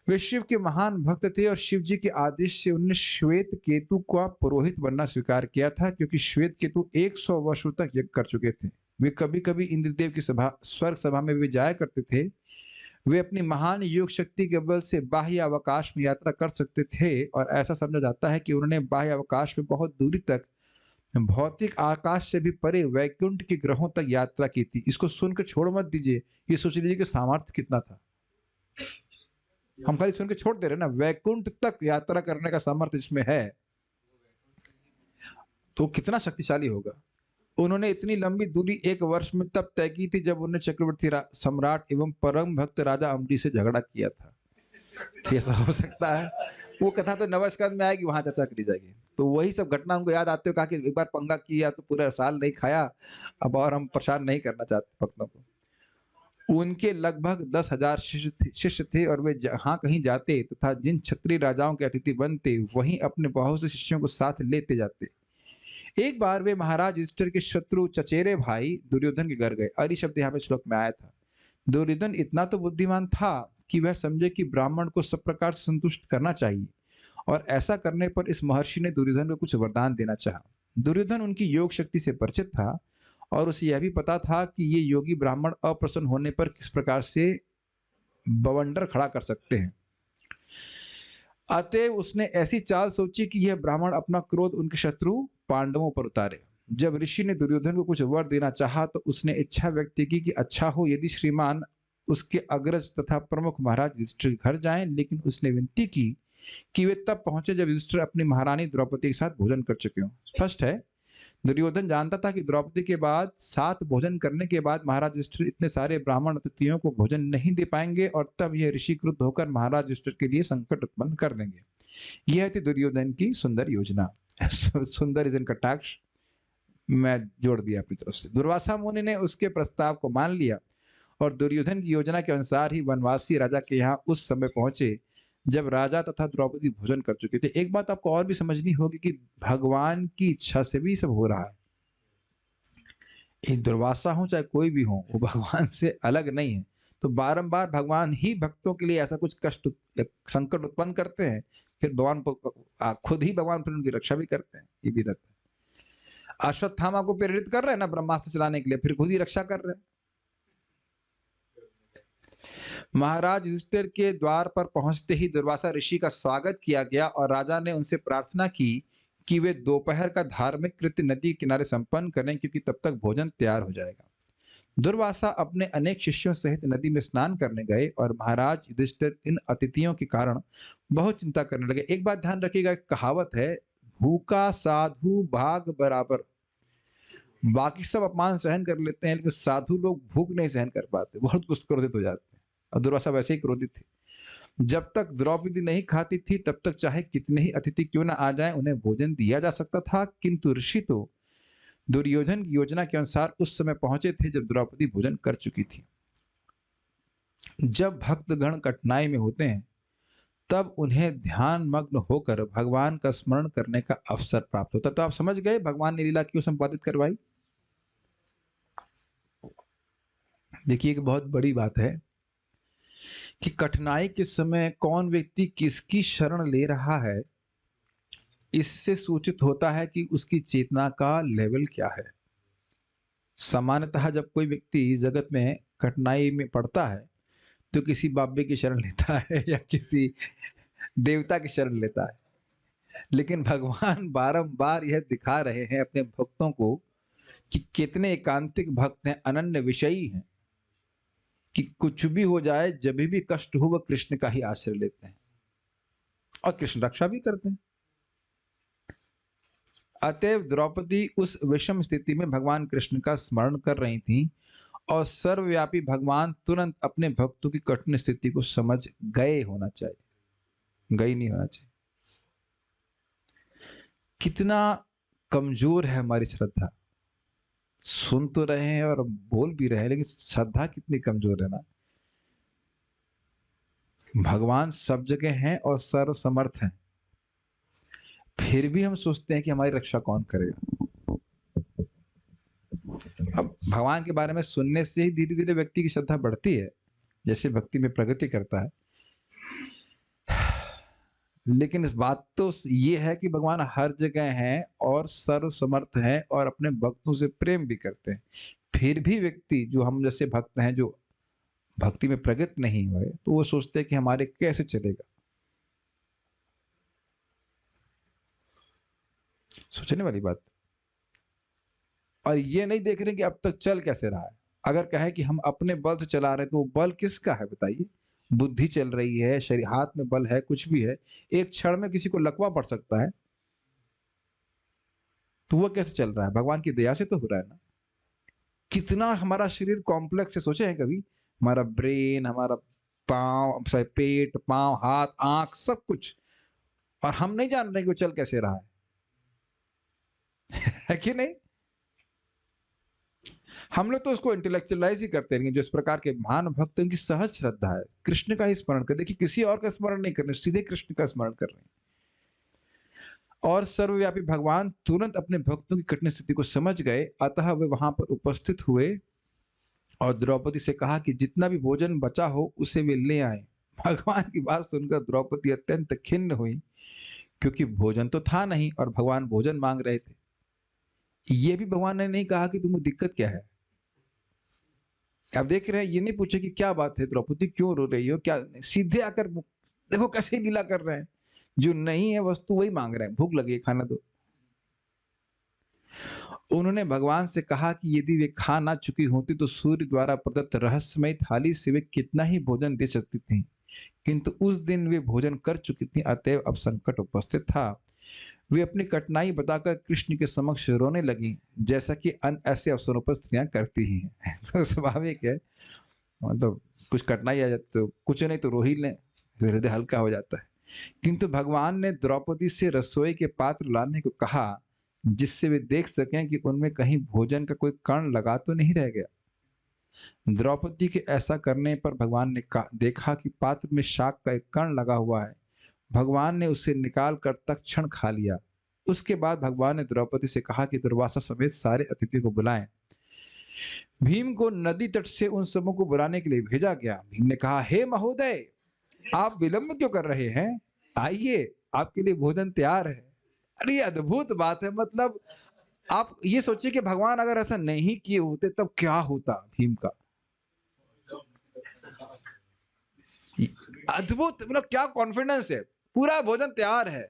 वे शिव के महान भक्त थे और शिव जी के आदेश से उन्होंने श्वेत केतु का पुरोहित बनना स्वीकार किया था, क्योंकि श्वेत केतु 100 वर्षों तक यज्ञ कर चुके थे। वे कभी कभी इंद्रदेव की स्वर्ग सभा में भी जाया करते थे। वे अपनी महान योग शक्ति के बल से बाह्य अवकाश में यात्रा कर सकते थे और ऐसा समझा जाता है कि उन्होंने बाह्य अवकाश में बहुत दूरी तक, भौतिक आकाश से भी परे वैकुंठ के ग्रहों तक यात्रा की थी। इसको सुनकर छोड़ मत दीजिए, ये सोच लीजिए कि सामर्थ्य कितना था। हम खाली सुन के छोड़ दे रहे ना, वैकुंठ तक यात्रा करने का सामर्थ्य इसमें है, तो कितना शक्तिशाली होगा। उन्होंने इतनी लंबी दूरी 1 वर्ष में तब तय की थी जब उन्हें चक्रवर्ती सम्राट एवं परम भक्त राजा अम्बरीश से झगड़ा किया था। तो ऐसा हो सकता है, वो कथा तो नवस्कंद में आएगी, वहां चर्चा करी जाएगी। तो वही सब घटना उनको याद आते हुए कहा कि एक बार पंगा किया तो पूरा साल नहीं खाया, अब और हम प्रसार नहीं करना चाहते भक्तों को। उनके लगभग 10,000 शिष्य थे और वे जहां कहीं जाते तथा जिन क्षत्रिय राजाओं के अतिथि बनते, वहीं अपने बहुत से शिष्यों को साथ लेते जाते। एक बार वे महाराज युधिष्ठिर के शत्रु चचेरे भाई दुर्योधन के घर गए। अरि शब्द यहाँ पे श्लोक में आया था। दुर्योधन इतना तो बुद्धिमान था कि वह समझे कि ब्राह्मण को सब प्रकार से संतुष्ट करना चाहिए, और ऐसा करने पर इस महर्षि ने दुर्योधन को कुछ वरदान देना चाहा। दुर्योधन उनकी योग शक्ति से परिचित था और उसे यह भी पता था कि ये योगी ब्राह्मण अप्रसन्न होने पर किस प्रकार से बवंडर खड़ा कर सकते हैं। अतएव उसने ऐसी चाल सोची कि यह ब्राह्मण अपना क्रोध उनके शत्रु पांडवों पर उतारे। जब ऋषि ने दुर्योधन को कुछ वर देना चाहा तो उसने इच्छा व्यक्त की कि अच्छा हो यदि श्रीमान उसके अग्रज तथा प्रमुख महाराज युधिष्ठिर के घर जाएं, लेकिन उसने विनती की कि वे तब पहुंचे जब युधिष्ठिर अपनी महारानी द्रौपदी के साथ भोजन कर चुके हों। स्पष्ट है, दुर्योधन जानता था कि द्रौपदी के बाद 7 भोजन करने के बाद महाराज युधिष्ठिर इतने सारे ब्राह्मण अतिथियों को भोजन नहीं दे पाएंगे और तब यह ऋषि क्रुद्ध होकर महाराज युधिष्ठिर के लिए संकट उत्पन्न कर देंगे। यह थी दुर्योधन की सुंदर योजना। सुंदर इज इन कटाक्ष, मैं जोड़ दिया अपनी तरफ से। दुर्वासा मुनि ने उसके प्रस्ताव को मान लिया और दुर्योधन की योजना के अनुसार ही वनवासी राजा के यहाँ उस समय पहुंचे जब राजा तथा द्रौपदी भोजन कर चुके थे। एक बात आपको और भी समझनी होगी कि भगवान की इच्छा से भी सब हो रहा है। एक दुर्वासा हो चाहे कोई भी हो, वो भगवान से अलग नहीं है। तो बारंबार भगवान ही भक्तों के लिए ऐसा कुछ कष्ट संकट उत्पन्न करते हैं, फिर भगवान खुद ही भगवान फिर उनकी रक्षा भी करते हैं। ये भी रहता है। अश्वत्थामा को प्रेरित कर रहे हैं ना ब्रह्मास्त्र चलाने के लिए, फिर खुद ही रक्षा कर रहे हैं। महाराज युधिष्ठिर के द्वार पर पहुंचते ही दुर्वासा ऋषि का स्वागत किया गया और राजा ने उनसे प्रार्थना की कि वे दोपहर का धार्मिक कृत्य नदी किनारे संपन्न करें, क्योंकि तब तक भोजन तैयार हो जाएगा। दुर्वासा अपने अनेक शिष्यों सहित नदी में स्नान करने गए और महाराज युधिष्ठिर इन अतिथियों के कारण बहुत चिंता करने लगे। एक बात ध्यान रखिएगा, कहावत है, भूखा साधु भाग बराबर। बाकी सब अपमान सहन कर लेते हैं, लेकिन साधु लोग भूख नहीं सहन कर पाते, बहुत कुछ क्रोधित हो जाते हैं। और दुर्वासा वैसे ही क्रोधित थे। जब तक द्रौपदी नहीं खाती थी तब तक चाहे कितने ही अतिथि क्यों न आ जाएं उन्हें भोजन दिया जा सकता था, किंतु ऋषि तो दुर्योधन की योजना के अनुसार उस समय पहुंचे थे जब द्रौपदी भोजन कर चुकी थी। जब भक्तगण कठिनाई में होते हैं तब उन्हें ध्यान मग्न होकर भगवान का स्मरण करने का अवसर प्राप्त होता। तो आप समझ गए भगवान ने लीला क्यों संपादित करवाई। देखिए एक बहुत बड़ी बात है कि कठिनाई के समय कौन व्यक्ति किसकी शरण ले रहा है, इससे सूचित होता है कि उसकी चेतना का लेवल क्या है। सामान्यतः जब कोई व्यक्ति जगत में कठिनाई में पड़ता है तो किसी बाबे की शरण लेता है या किसी देवता की शरण लेता है, लेकिन भगवान बारंबार यह दिखा रहे हैं अपने भक्तों को कि कितने एकांतिक भक्त हैं, अनन्य विषयी हैं, कि कुछ भी हो जाए, जब भी कष्ट हो, वह कृष्ण का ही आश्रय लेते हैं और कृष्ण रक्षा भी करते हैं। अतएव द्रौपदी उस विषम स्थिति में भगवान कृष्ण का स्मरण कर रही थी और सर्वव्यापी भगवान तुरंत अपने भक्तों की कठिन स्थिति को समझ गए होना चाहिए, गई नहीं होना चाहिए। कितना कमजोर है हमारी श्रद्धा। सुन तो रहे हैं और बोल भी रहे हैं, लेकिन श्रद्धा कितनी कमजोर है ना। भगवान सब जगह हैं और सर्व समर्थ हैं, फिर भी हम सोचते हैं कि हमारी रक्षा कौन करेगा। अब भगवान के बारे में सुनने से ही धीरे धीरे व्यक्ति की श्रद्धा बढ़ती है, जैसे भक्ति में प्रगति करता है। लेकिन इस बात तो ये है कि भगवान हर जगह हैं और सर्व समर्थ हैं और अपने भक्तों से प्रेम भी करते हैं। फिर भी व्यक्ति जो हम जैसे भक्त हैं, जो भक्ति में प्रगत नहीं हुए, तो वो सोचते हैं कि हमारे कैसे चलेगा। सोचने वाली बात। और ये नहीं देख रहे कि अब तक चल कैसे रहा है। अगर कहे कि हम अपने बल से चला रहे हैं, तो वो बल किसका है बताइए। बुद्धि चल रही है, शरीर, हाथ में बल है, कुछ भी है, एक क्षण में किसी को लकवा पड़ सकता है, तो वह कैसे चल रहा है। भगवान की दया से तो हो रहा है ना। कितना हमारा शरीर कॉम्प्लेक्स है, सोचे हैं कभी। हमारा ब्रेन, हमारा पाँव, पेट, पाँव, हाथ, आंख, सब कुछ, और हम नहीं जान रहे कि वो चल कैसे रहा है कि नहीं। हम लोग तो उसको इंटेलेक्चुअलाइज ही करते रहेंगे। जो इस प्रकार के महान भक्त, उनकी सहज श्रद्धा है, कृष्ण का ही स्मरण कर। देखिए किसी और का स्मरण नहीं कर रहे, सीधे कृष्ण का स्मरण कर रहे हैं। और सर्वव्यापी भगवान तुरंत अपने भक्तों की कठिन स्थिति को समझ गए, अतः वे वहां पर उपस्थित हुए और द्रौपदी से कहा कि जितना भी भोजन बचा हो उसे वे ले आए। भगवान की बात सुनकर द्रौपदी अत्यंत खिन्न हुई, क्योंकि भोजन तो था नहीं और भगवान भोजन मांग रहे थे। ये भी भगवान ने नहीं कहा कि तुम्हें दिक्कत क्या है। आप देख रहे हैं, ये नहीं पूछे कि क्या बात है द्रौपदी, क्यों रो रही हो, क्या। सीधे आकर देखो कैसे लीला कर रहे हैं। जो नहीं है वस्तु वही मांग रहे हैं, भूख लगी है खाना दो। उन्होंने भगवान से कहा कि यदि वे खा ना चुकी होती तो सूर्य द्वारा प्रदत्त रहस्यमय थाली से वे कितना ही भोजन दे सकती थी, किंतु उस दिन वे भोजन कर चुकी थी, अतएव अब संकट उपस्थित था। वे अपनी कठिनाई बताकर कृष्ण के समक्ष रोने लगी, जैसा कि अन्य ऐसे अवसरों पर स्त्रियां करती ही हैं। तो स्वाभाविक है, मतलब कुछ कठिनाई आ जाती तो कुछ नहीं तो रो ही लें, हृदय हल्का हो जाता है। किंतु भगवान ने द्रौपदी से रसोई के पात्र लाने को कहा, जिससे वे देख सकें कि उनमें कहीं भोजन का कोई कण लगा तो नहीं रह गया। द्रौपदी के ऐसा करने पर भगवान ने देखा कि पात्र में शाक का एक कण लगा हुआ है। भगवान ने उसे निकाल कर तत्क्षण खा लिया। उसके बाद भगवान ने द्रौपदी से कहा कि दुर्वासा समेत सारे अतिथि को बुलाएं। भीम को नदी तट से उन सबों को बुलाने के लिए भेजा गया। भीम ने कहा, हे महोदय, आप विलंब क्यों कर रहे हैं, आइए, आपके लिए भोजन तैयार है। अरे अद्भुत बात है। मतलब आप ये सोचिए कि भगवान अगर ऐसा नहीं किए होते तब क्या होता भीम का। अद्भुत, मतलब क्या कॉन्फिडेंस है, पूरा भोजन तैयार है।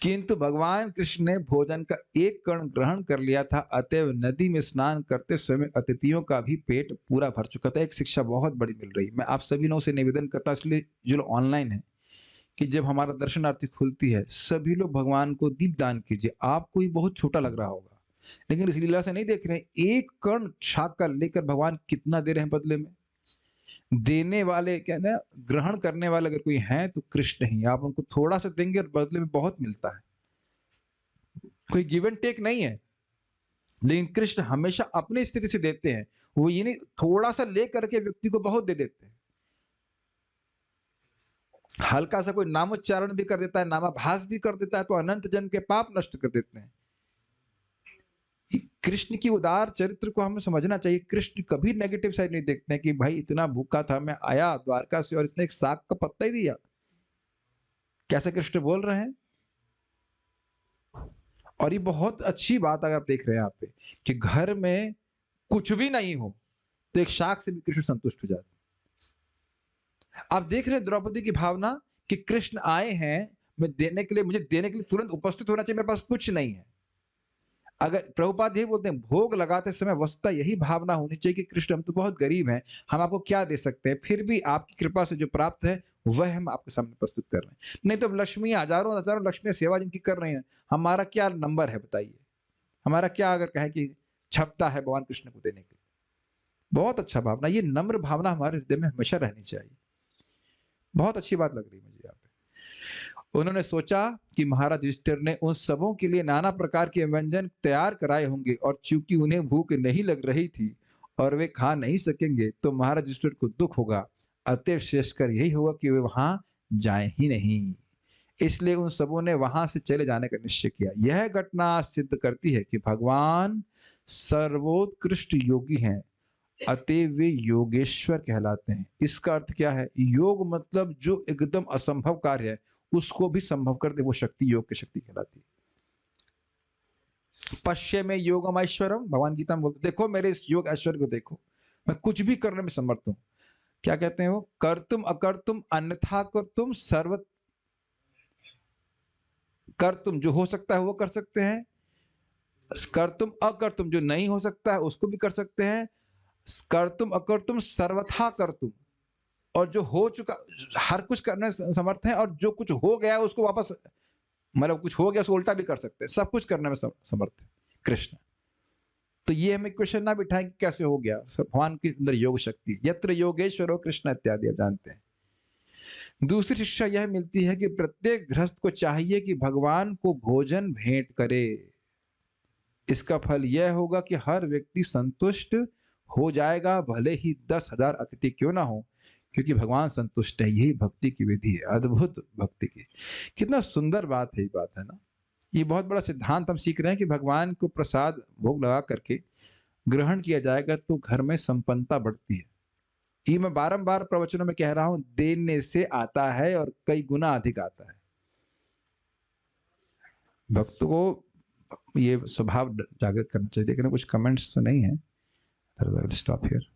किंतु भगवान कृष्ण ने भोजन का एक कण ग्रहण कर लिया था, अतएव नदी में स्नान करते समय अतिथियों का भी पेट पूरा भर चुका था। एक शिक्षा बहुत बड़ी मिल रही। मैं आप सभी लोगों से निवेदन करता, इसलिए जो लोग ऑनलाइन है, कि जब हमारा दर्शनार्थी खुलती है, सभी लोग भगवान को दीप दान कीजिए। आपको ये बहुत छोटा लग रहा होगा, लेकिन इस लीला से नहीं देख रहे हैं एक कण शाक का लेकर भगवान कितना दे रहे हैं बदले में। देने वाले क्या ना, ग्रहण करने वाले अगर कोई है तो कृष्ण ही। आप उनको थोड़ा सा देंगे और बदले में बहुत मिलता है। कोई गिव एंड टेक नहीं है, लेकिन कृष्ण हमेशा अपनी स्थिति से देते हैं। वो ये नहीं थोड़ा सा ले करके व्यक्ति को बहुत दे देते हैं। हल्का सा कोई नामोच्चारण भी कर देता है, नामाभास भी कर देता है तो अनंत जन्म के पाप नष्ट कर देते हैं। कृष्ण की उदार चरित्र को हमें समझना चाहिए। कृष्ण कभी नेगेटिव साइड नहीं देखते हैं कि भाई इतना भूखा था, मैं आया द्वारका से और इसने एक साग का पत्ता ही दिया। कैसे कृष्ण बोल रहे हैं। और ये बहुत अच्छी बात अगर आप देख रहे हैं यहाँ पे कि घर में कुछ भी नहीं हो तो एक शाक से भी कृष्ण संतुष्ट हो जाते। आप देख रहे हैं द्रौपदी की भावना कि कृष्ण आए हैं, मैं देने के लिए, मुझे देने के लिए तुरंत उपस्थित होना चाहिए, मेरे पास कुछ नहीं है। अगर प्रभुपाद यही बोलते हैं भोग लगाते समय वस्तुतः यही भावना होनी चाहिए कि कृष्ण हम तो बहुत गरीब हैं, हम आपको क्या दे सकते हैं, फिर भी आपकी कृपा से जो प्राप्त है वह हम आपके सामने प्रस्तुत कर रहे हैं। नहीं तो लक्ष्मी हजारों हजारों लक्ष्मी सेवा जिनकी कर रहे हैं, हमारा क्या नंबर है बताइए, हमारा क्या अगर कहें कि छपता है भगवान कृष्ण को देने के लिए। बहुत अच्छा भावना, ये नम्र भावना हमारे हृदय में हमेशा रहनी चाहिए। बहुत अच्छी बात लग रही मुझे यहाँ पे। उन्होंने सोचा कि महाराज युधिष्ठिर ने उन सबों के लिए नाना प्रकार के व्यंजन तैयार कराए होंगे और चूंकि उन्हें भूख नहीं लग रही थी और वे खा नहीं सकेंगे तो महाराज युधिष्ठिर को दुख होगा। अतएव शेषकर यही होगा कि वे वहां जाए ही नहीं। इसलिए उन सबों ने वहां से चले जाने का निश्चय किया। यह घटना सिद्ध करती है कि भगवान सर्वोत्कृष्ट योगी हैं, अतएव वे योगेश्वर कहलाते हैं। इसका अर्थ क्या है। योग मतलब जो एकदम असंभव कार्य है उसको भी संभव कर दे, वो शक्ति योग की शक्ति कहलाती है। पश्य में योगम ऐश्वर्यम, भगवान गीता में बोलते देखो मेरे इस योग ऐश्वर्य को देखो, मैं कुछ भी करने में समर्थ हूं। क्या कहते हैं वो, कर्तुम अकर्तुम अन्यथा कर्तुम सर्व, कर्तुम जो हो सकता है वो कर सकते हैं, कर्तुम अकर्तुम जो नहीं हो सकता है उसको भी कर सकते हैं, कर्तुम अकर्तुम सर्वथा कर्तुम, और जो हो चुका हर कुछ करने समर्थ है, और जो कुछ हो गया उसको वापस, मतलब कुछ हो गया उसको उल्टा भी कर सकते हैं, सब कुछ करने में समर्थ है कृष्ण। तो ये हमें क्वेश्चन ना बिठाएं कि कैसे हो गया, भगवान के अंदर योग शक्ति, यत्र योगेश्वरो कृष्ण इत्यादि आप जानते हैं। दूसरी शिक्षा यह मिलती है कि प्रत्येक गृहस्थ को चाहिए कि भगवान को भोजन भेंट करे। इसका फल यह होगा कि हर व्यक्ति संतुष्ट हो जाएगा, भले ही 10,000 अतिथि क्यों ना हो, क्योंकि भगवान संतुष्ट है। यही भक्ति की विधि है, अद्भुत भक्ति की। कितना सुंदर बात है, ये बात है ना। ये बहुत बड़ा सिद्धांत हम सीख रहे हैं कि भगवान को प्रसाद भोग लगा करके ग्रहण किया जाएगा तो घर में संपन्नता बढ़ती है। ये मैं बारंबार प्रवचनों में कह रहा हूं, देने से आता है और कई गुना अधिक आता है। भक्त को ये स्वभाव जागृत करना चाहिए। लेकिन कुछ कमेंट्स तो नहीं है, स्टॉप हियर।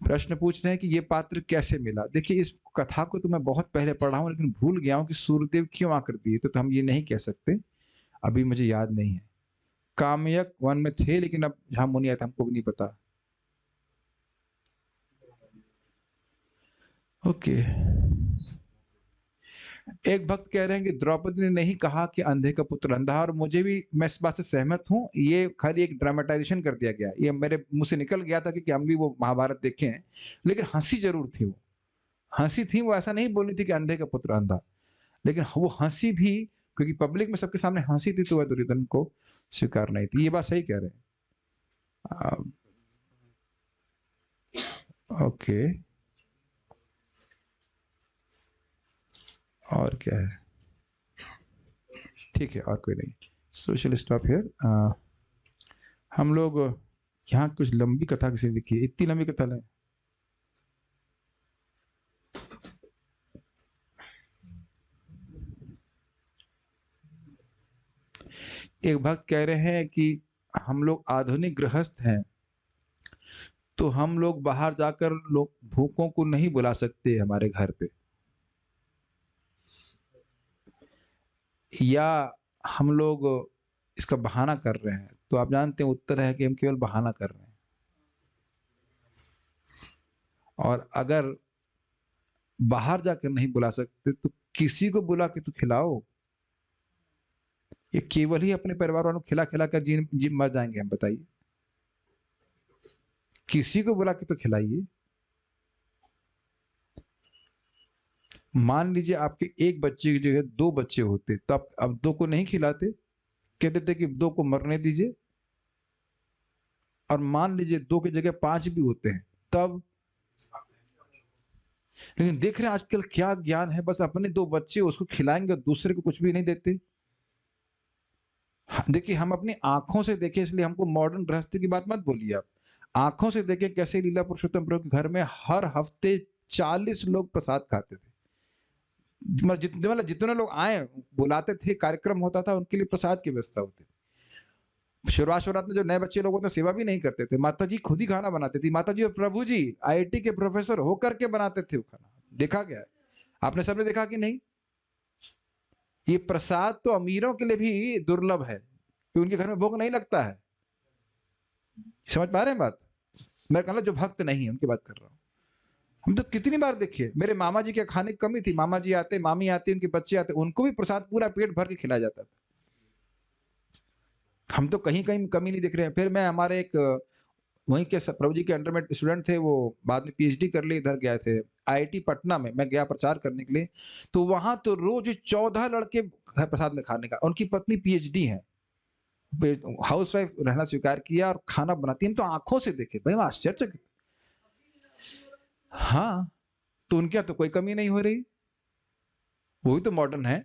प्रश्न पूछ रहे हैं कि ये पात्र कैसे मिला। देखिए इस कथा को तो मैं बहुत पहले पढ़ा हूं, लेकिन भूल गया हूं कि सूर्यदेव क्यों आकर दिए, तो हम ये नहीं कह सकते, अभी मुझे याद नहीं है। कामयक वन में थे, लेकिन अब जहां मुनि आया था हमको भी नहीं पता। ओके। एक भक्त कह रहे हैं कि द्रौपदी ने नहीं कहा कि अंधे का पुत्र अंधा, और मुझे भी, मैं इस बात से सहमत हूं। ये खाली एक ड्रामेटाइजेशन कर दिया गया, ये मेरे मुंह से निकल गया था कि हम भी वो महाभारत देखे हैं, लेकिन हंसी जरूर थी। वो हंसी थी, वो ऐसा नहीं बोलनी थी कि अंधे का पुत्र अंधा, लेकिन वो हंसी भी क्योंकि पब्लिक में सबके सामने हंसी थी तो वह दुर्योधन को स्वीकार नहीं थी। ये बात सही कह रहे हैं। ओके, और क्या है, ठीक है, और कोई नहीं। Social stop here. हम लोग यहाँ कुछ लंबी कथा किसी लिखी है, इतनी लंबी कथा है। एक भक्त कह रहे हैं कि हम लोग आधुनिक गृहस्थ हैं, तो हम लोग बाहर जाकर लोग भूखों को नहीं बुला सकते हमारे घर पे, या हम लोग इसका बहाना कर रहे हैं। तो आप जानते हैं उत्तर है कि हम केवल बहाना कर रहे हैं। और अगर बाहर जाकर नहीं बुला सकते तो किसी को बुला के तो खिलाओ। ये केवल ही अपने परिवार वालों को खिला खिला कर जी जी मर जाएंगे हम, बताइए? किसी को बुला के तो खिलाइए। मान लीजिए आपके एक बच्चे की जगह 2 बच्चे होते तो आप अब 2 को नहीं खिलाते, कहते थे कि 2 को मरने दीजिए। और मान लीजिए 2 की जगह 5 भी होते हैं तब। लेकिन देख रहे हैं आजकल क्या ज्ञान है, बस अपने 2 बच्चे उसको खिलाएंगे और दूसरे को कुछ भी नहीं देते। देखिए हम अपनी आंखों से देखें, इसलिए हमको मॉडर्न गृहस्थी की बात मत बोलिए आप। आंखों से देखें कैसे लीला पुरुषोत्तम प्रभु के घर में हर हफ्ते 40 लोग प्रसाद खाते थे। मतलब जितने लोग आए बुलाते थे, कार्यक्रम होता था, उनके लिए प्रसाद की व्यवस्था होती थी। शुरुआत में जो नए बच्चे लोग होते सेवा भी नहीं करते थे, माता जी खुद ही खाना बनाते थी। माता जी और प्रभु जी आईआईटी के प्रोफेसर होकर के बनाते थे वो खाना। देखा गया है, आपने सबने देखा कि नहीं? ये प्रसाद तो अमीरों के लिए भी दुर्लभ है कि उनके घर में भोग नहीं लगता है। समझ पा रहे हैं बात? मैं कहना जो भक्त नहीं है उनकी बात कर रहा हूँ। हम तो कितनी बार देखिए, मेरे मामा जी के खाने की कमी थी, मामा जी आते, मामी आती, उनके बच्चे आते, उनको भी प्रसाद पूरा पेट भर के खिलाया जाता था। हम तो कहीं कहीं कमी नहीं दिख रहे हैं। फिर मैं हमारे एक वहीं के प्रभु जी के अंडर में स्टूडेंट थे, वो बाद में पीएचडी कर लिए, इधर गए थे आईआईटी पटना में। मैं गया प्रचार करने के लिए, तो वहां तो रोज 14 लड़के प्रसाद में खाने का। उनकी पत्नी पीएचडी है, हाउस वाइफ रहना स्वीकार किया और खाना बनाती है। हम तो आंखों से देखे भाई, आश्चर्य। हाँ, तो उनके यहाँ तो कोई कमी नहीं हो रही। वही तो मॉडर्न है।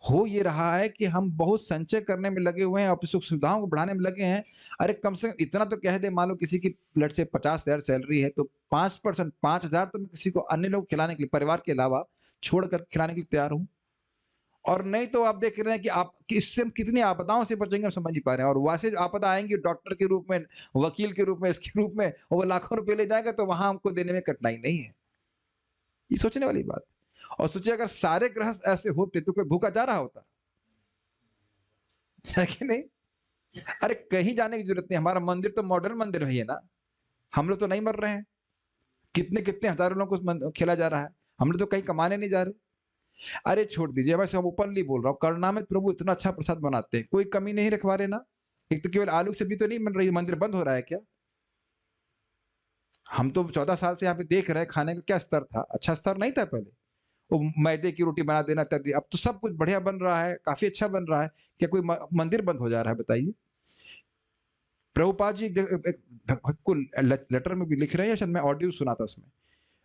हो ये रहा है कि हम बहुत संचय करने में लगे हुए हैं, अपनी सुख सुविधाओं को बढ़ाने में लगे हैं। अरे कम से कम इतना तो कह दे, मान लो किसी की लेट से 50,000 सैलरी है, तो 5% 5,000 तो मैं किसी को अन्य लोग खिलाने के लिए, परिवार के अलावा छोड़कर खिलाने के लिए तैयार हूं। और नहीं तो आप देख रहे हैं कि आप इससे हम कितनी आपदाओं से बचेंगे हम समझ नहीं पा रहे हैं। और वैसे आपदा आएंगी डॉक्टर के रूप में, वकील के रूप में, इसके रूप में, वो लाखों रुपए ले जाएगा, तो वहां हमको देने में कठिनाई नहीं है। ये सोचने वाली बात। और सोचिए अगर सारे गृहस्थ ऐसे होते तो कोई भूखा जा रहा होता है कि नहीं? अरे कहीं जाने की जरूरत नहीं, हमारा मंदिर तो मॉडर्न मंदिर है ना। हम लोग तो नहीं मर रहे हैं, कितने कितने हजारों लोगों को खिला जा रहा है, हम लोग तो कहीं कमाने नहीं जा रहे। अरे छोड़ दीजिए, मैं सब ओपनली बोल रहा हूँ, करुणामय प्रभु इतना अच्छा प्रसाद बनाते हैं, कोई कमी नहीं रखवा रहे ना। एक तो केवल आलू की सब्जी तो नहीं बन रही, मंदिर बंद हो रहा है क्या? हम तो 14 साल से यहाँ पे देख रहे हैं, खाने का क्या स्तर था, अच्छा स्तर नहीं था पहले। वो मैदे की रोटी बना देना इत्यादि, अब तो सब कुछ बढ़िया बन रहा है, काफी अच्छा बन रहा है। क्या कोई मंदिर बंद हो जा रहा है बताइए? प्रभुपाद जी एक भक्त को लेटर में भी लिख रहे हैं, शायद मैं ऑडियो सुना था उसमें,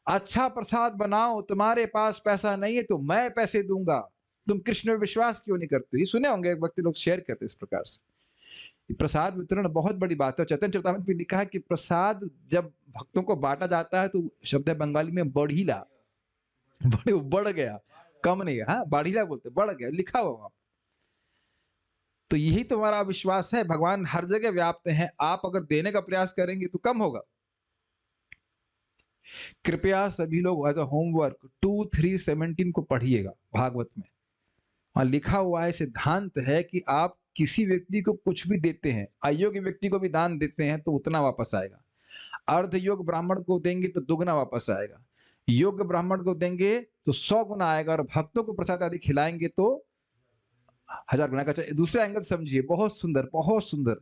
अच्छा प्रसाद बनाओ, तुम्हारे पास पैसा नहीं है तो मैं पैसे दूंगा, तुम कृष्ण में विश्वास क्यों नहीं करते? ये सुने होंगे, एक वक्त लोग शेयर करते इस प्रकार से। प्रसाद वितरण बहुत बड़ी बात है। चैतन्य चरितामृत में लिखा है कि प्रसाद जब भक्तों को बांटा जाता है तो शब्द है बंगाली में बढ़ीला, बढ़ गया, कम नहीं है। हाँ, बढ़ीला बोलते, बढ़ गया, लिखा हुआ वहां। तो यही तुम्हारा विश्वास है, भगवान हर जगह व्याप्त हैं, आप अगर देने का प्रयास करेंगे तो कम होगा। कृपया सभी लोग एज अ होमवर्क 2:3:17 को पढ़िएगा भागवत में। वहां लिखा हुआ है, सिद्धांत है कि आप किसी व्यक्ति को कुछ भी देते हैं, अयोग्य व्यक्ति को भी दान देते हैं तो उतना वापस आएगा। अर्ध योग ब्राह्मण को देंगे तो दुगना वापस आएगा, योग्य ब्राह्मण को देंगे तो 100 गुना आएगा, और भक्तों को प्रसाद आदि खिलाएंगे तो 1000 गुना का। दूसरा एंगल समझिए, बहुत सुंदर, बहुत सुंदर,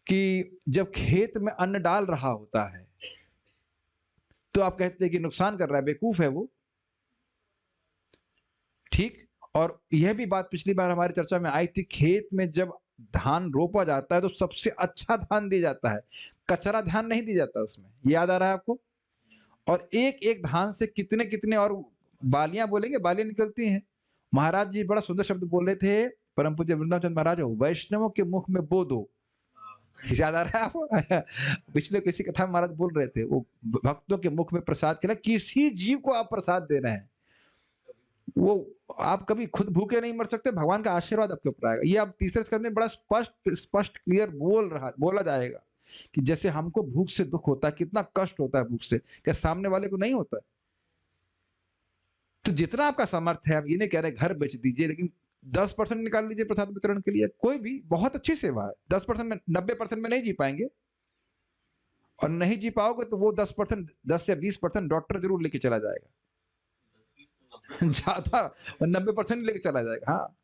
कि जब खेत में अन्न डाल रहा होता है तो आप कहते हैं कि नुकसान कर रहा है, बेवकूफ है वो, ठीक। और यह भी बात पिछली बार हमारी चर्चा में आई थी, खेत में जब धान रोपा जाता है तो सबसे अच्छा धान दिया जाता है, कचरा धान नहीं दिया जाता उसमें, याद आ रहा है आपको? और एक एक धान से कितने कितने और बालियां, बोलेंगे बालियां निकलती हैं। महाराज जी बड़ा सुंदर शब्द बोल रहे थे, परम पूज्य वृंदावन चंद्र महाराज, वैष्णवों के मुख में बो दो। याद आ रहा है आपको? पिछले किसी कथा में महाराज बोल रहे थे, वो भक्तों के मुख में प्रसाद खिला, किसी जीव को आप प्रसाद दे रहे हैं, वो आप कभी खुद भूखे नहीं मर सकते, भगवान का आशीर्वाद आपके ऊपर आएगा। ये आप तीसरे स्कंद में बड़ा स्पष्ट क्लियर बोला जाएगा कि जैसे हमको भूख से दुख होता है, कितना कष्ट होता है भूख से, क्या सामने वाले को नहीं होता है? तो जितना आपका सामर्थ्य है, आप ये नहीं कह रहे घर बेच दीजिए, लेकिन 10% निकाल लीजिए प्रसाद वितरण के लिए। कोई भी बहुत अच्छी सेवा है, 10% में, 90% में नहीं जी पाएंगे, और नहीं जी पाओगे तो वो 10%, 10 या 20% डॉक्टर जरूर लेके चला जाएगा ज्यादा, 90% लेके चला जाएगा। हाँ,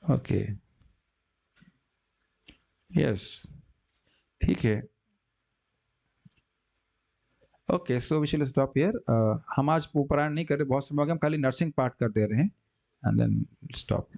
ओके, यस, ठीक है। Okay, so we shall stop here. हम आज उपरायण नहीं कर रहे, बहुत समय हो गया, हम खाली नर्सिंग पार्ट कर दे रहे हैं एंड देन स्टॉप।